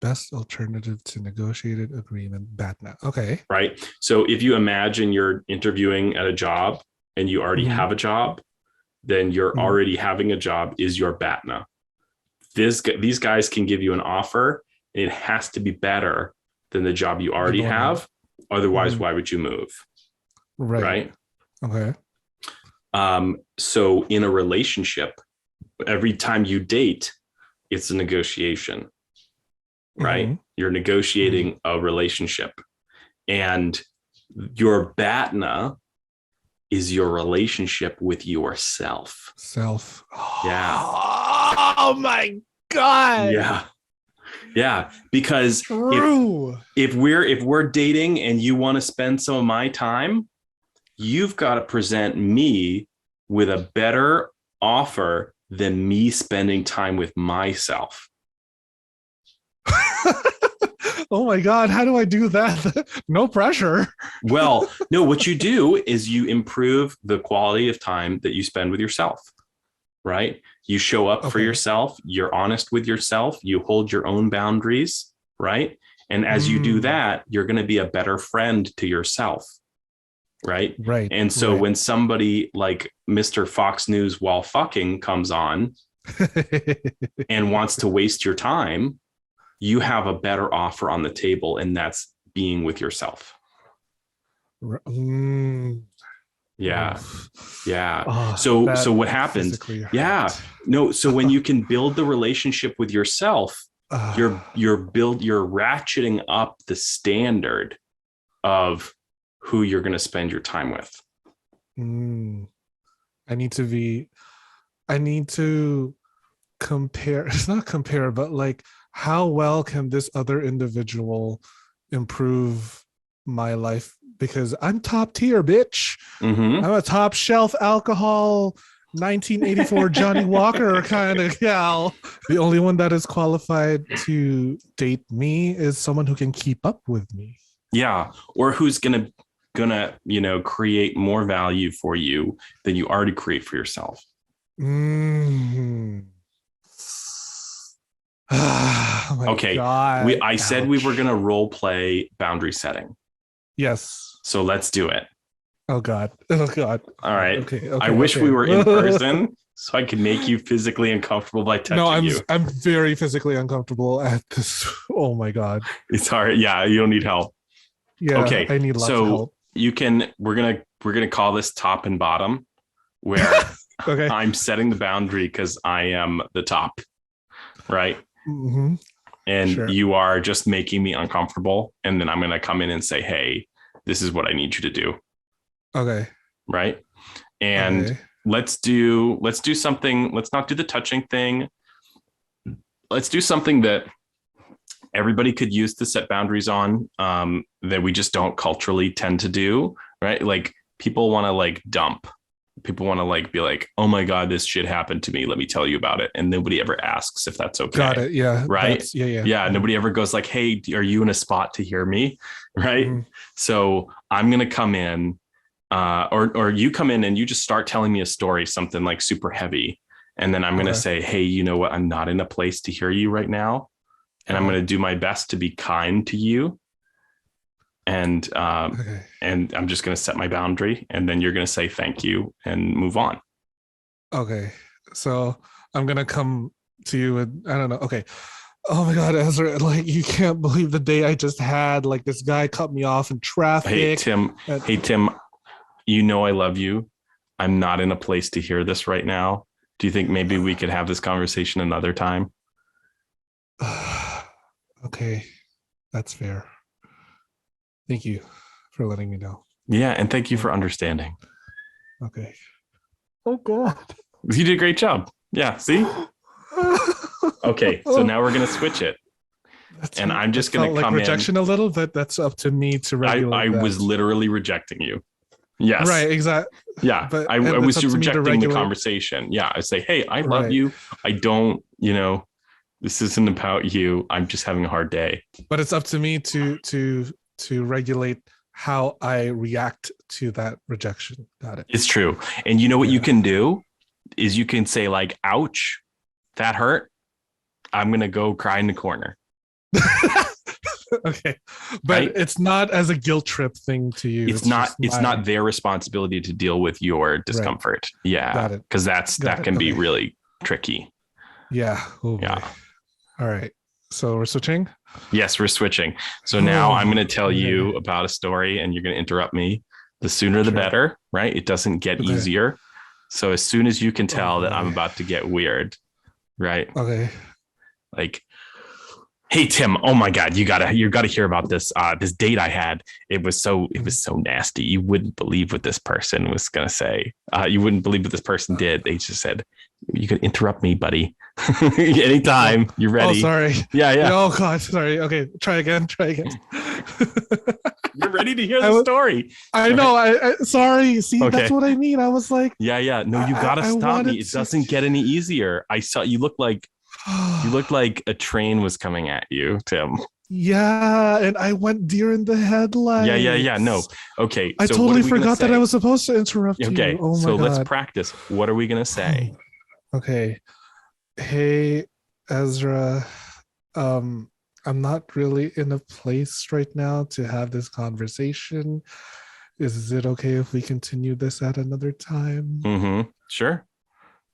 Best alternative to negotiated agreement, Batna. Okay. Right. So if you imagine you're interviewing at a job and you already Mhm. have a job, then you're Mhm. already having a job is your BATNA. These guys can give you an offer and it has to be better than the job you already have. Otherwise, why would you move? Right. Right. Okay. So in a relationship, every time you date, it's a negotiation. right? Mhm. You're negotiating a relationship, and your Batna is your relationship with yourself. Self. Yeah. Oh my God. Yeah. Yeah. Because True. if we're dating and you want to spend some of my time, you've got to present me with a better offer than me spending time with myself. Oh my God. How do I do that? No pressure. Well, no, what you do is you improve the quality of time that you spend with yourself, right? You show up for Okay. yourself, you're honest with yourself, you hold your own boundaries, right? And as you do Mm, that, you're going to be a better friend to yourself, right? right. And so Right. when somebody like Mr. Fox News while fucking comes on and wants to waste your time, you have a better offer on the table, and that's being with yourself. Mm, Yeah. oof. Yeah. Oh, So that what happens? physically Yeah. hurt. No, so when you can build the relationship with yourself, Ah, you're ratcheting up the standard of who you're going to spend your time with. mm, I need to be, I need to compare, it's not compare, but like how well can this other individual improve my life? Because I'm top tier, bitch. Mm-hmm. I'm a top shelf alcohol 1984 Johnny Walker kind of gal. The only one that is qualified to date me is someone who can keep up with me. Yeah. Or who's gonna create more value for you than you already create for yourself. Mm. Oh my Okay. God. I said we were Ouch. gonna role play boundary setting. Yes. So let's do it. Oh God. Oh God. All right. Okay. I Okay. wish we were in Okay. person so I could make you physically uncomfortable by No, touching you. I'm very physically uncomfortable at this. Oh my God. It's hard. Yeah, you don't need help. Yeah, Okay. I need lots of So help. we're gonna call this top and bottom, where Okay. I'm setting the boundary because I am the top, right? Mm-hmm. And Sure. you are just making me uncomfortable. And then I'm gonna come in and say, hey, this is what I need you to do. Okay. Right. And Okay. let's do something. Let's not do the touching thing. Let's do something that everybody could use to set boundaries on, that we just don't culturally tend to do, right? Like people want to like dump. People want to like be like, oh my God, this shit happened to me. Let me tell you about it. And nobody ever asks if that's Got okay. it. Yeah. Right. That's yeah. Yeah. Mhm. Nobody ever goes like, hey, are you in a spot to hear me? Right. Mhm. So I'm going to come in, or you come in and you just start telling me a story, something like super heavy. And then I'm going to Okay. say, hey, you know what? I'm not in a place to hear you right now. And I'm Okay. going to do my best to be kind to you. And Okay. I'm just going to set my boundary, and then you're going to say thank you and move on. Okay. So I'm gonna come to you and I don't know. Okay. Oh my God, Ezra, like you can't believe the day I just had. Like this guy cut me off in Hey traffic. Tim, And, hey Tim, you know I love you. I'm not in a place to hear this right now. Do you think maybe we could have this conversation another time? okay, that's fair. Thank you for letting me know. Yeah, and thank you Yeah. for understanding. Okay. Oh God. You did a great job. Yeah, see? Okay, so now we're going to switch it. And I'm That just going felt to like come in. rejection a little, but that's up to me to I regulate was that. literally rejecting you. Yes. Right, exactly. Yeah. But I and it's was up to me to rejecting the regulate. conversation. Yeah. I say, hey, I love Right. you. I don't, this isn't about you. I'm just having a hard day. But it's up to me to regulate how I react to that rejection. Got it. It's true. And you know what you Yeah. can do is you can say like, ouch, that hurt. I'm going to go cry in the corner. Okay. But Right. it's not as a guilt trip thing to you. It's just not their responsibility to deal with your discomfort. Right. Yeah. Got it. Cause Got that it. can be Okay. really tricky. Yeah. Oh boy. Yeah. All right. So we're switching. Yes, we're switching. So now I'm going to tell you about a story and you're going to interrupt me. The sooner the Sure. better, right? It doesn't get Okay. easier. So as soon as you can tell that I'm boy. about to get weird, right? Okay. Like, Hey Tim, oh my God, you gotta hear about this this date I had. It was so nasty. You wouldn't believe what this person was gonna say. You wouldn't believe what this person did. They just said, "You could interrupt me, buddy, anytime. You're Oh, ready." sorry. Yeah, yeah. Oh God, sorry. Okay, try again. You're ready to hear I the was, story. I know. I sorry. See, Okay. that's what I mean. I was like, Yeah, yeah. No, you gotta I stop me. wanted It to. doesn't get any easier. I saw you look like a train was coming at you, Tim. Yeah, and I went deer in the headlights. Yeah, yeah, yeah. No. Okay. I So what totally are we gonna forgot that I say? was supposed to interrupt you. Okay. Oh my So let's God. practice. What are we gonna say? Okay. Hey, Ezra. Um, I'm not really in a place right now to have this conversation. Is it okay if we continue this at another time? Mm-hmm. Sure.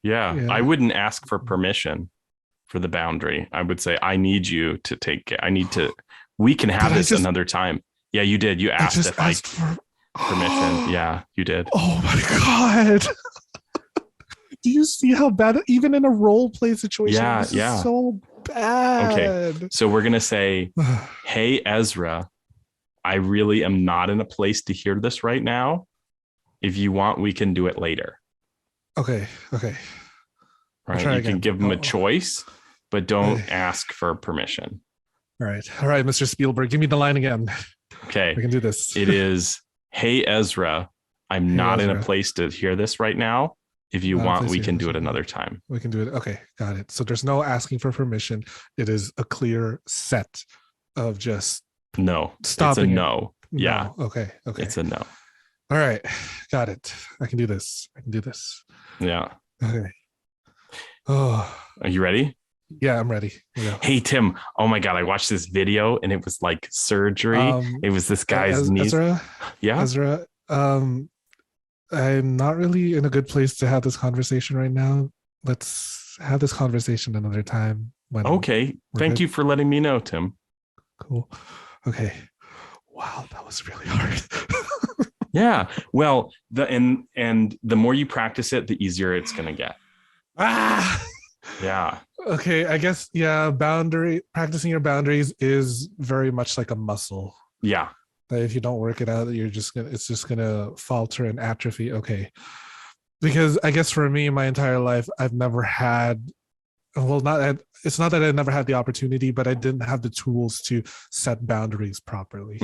Yeah. I Yeah. wouldn't ask for permission for the boundary. I would say, I need you to take it. We can have this another time. Yeah, you did. You asked if I for permission. Yeah, you did. Oh my God. Do you see how bad, even in a role play situation, this is so bad. Okay. So we're going to say, hey, Ezra, I really am not in a place to hear this right now. If you want, we can do it later. Okay. Okay. Right. You can give them a choice, but don't ask for permission. All right. All right, Mr. Spielberg, give me the line again. Okay. We can do this. It is, hey, Ezra, I'm not in a place to hear this right now. If you want, we can do it another time. We can do it. Okay. Got it. So there's no asking for permission. It is a clear set of just no. Stopping. It's a no. Yeah. No. Okay. Okay. It's a no. All right. Got it. I can do this. Yeah. Okay. Oh. Are you ready? Yeah, I'm ready. Yeah. Hey, Tim. Oh my God. I watched this video and it was like surgery. It was this guy's knees. Ezra? Yeah. Ezra, I'm not really in a good place to have this conversation right now. Let's have this conversation another time. Okay. Thank you for letting me know, Tim. Cool. Okay. Wow, that was really hard. Yeah. Well, the more you practice it, the easier it's gonna get. Yeah. Okay. I guess practicing your boundaries is very much like a muscle. Yeah. That if you don't work it out, it's just gonna falter and atrophy. Okay. Because I guess for me, my entire life, I've never had, it's not that I never had the opportunity, but I didn't have the tools to set boundaries properly.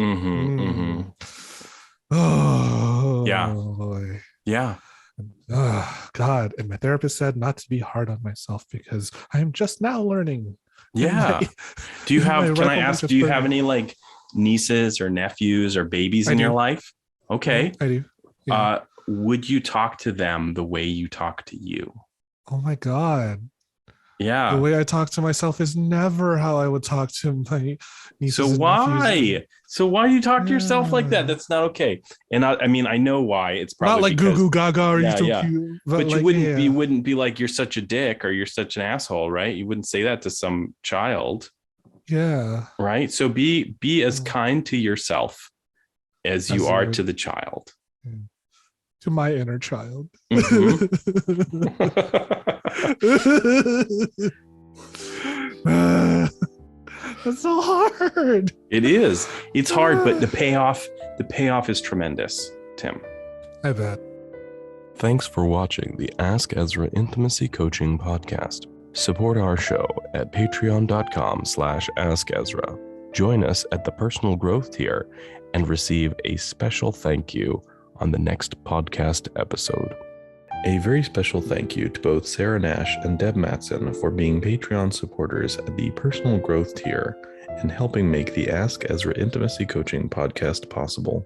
Oh, yeah. Boy. Yeah. Oh, God. And my therapist said not to be hard on myself because I am just now learning. Yeah. Do you have any like nieces or nephews or babies in your life? Okay. I do. Yeah. Would you talk to them the way you talk to you? Oh my God. Yeah. The way I talk to myself is never how I would talk to my nieces. So why? So why do you talk to yourself like that? That's not okay. And I mean, I know why. It's probably not like goo goo gaga or you so cute. But like, you wouldn't be like, you're such a dick or you're such an asshole, right? You wouldn't say that to some child. Yeah. Right. So be as kind to yourself as you are to the child. To my inner child. That's so hard. It is. It's hard, but the payoff is tremendous, Tim. I bet. Thanks for watching the Ask Ezra Intimacy Coaching Podcast. Support our show at patreon.com/AskEzra. Join us at the personal growth tier and receive a special thank you on the next podcast episode. A very special thank you to both Sarah Nash and Deb Matson for being Patreon supporters at the personal growth tier and helping make the Ask Ezra Intimacy Coaching Podcast possible.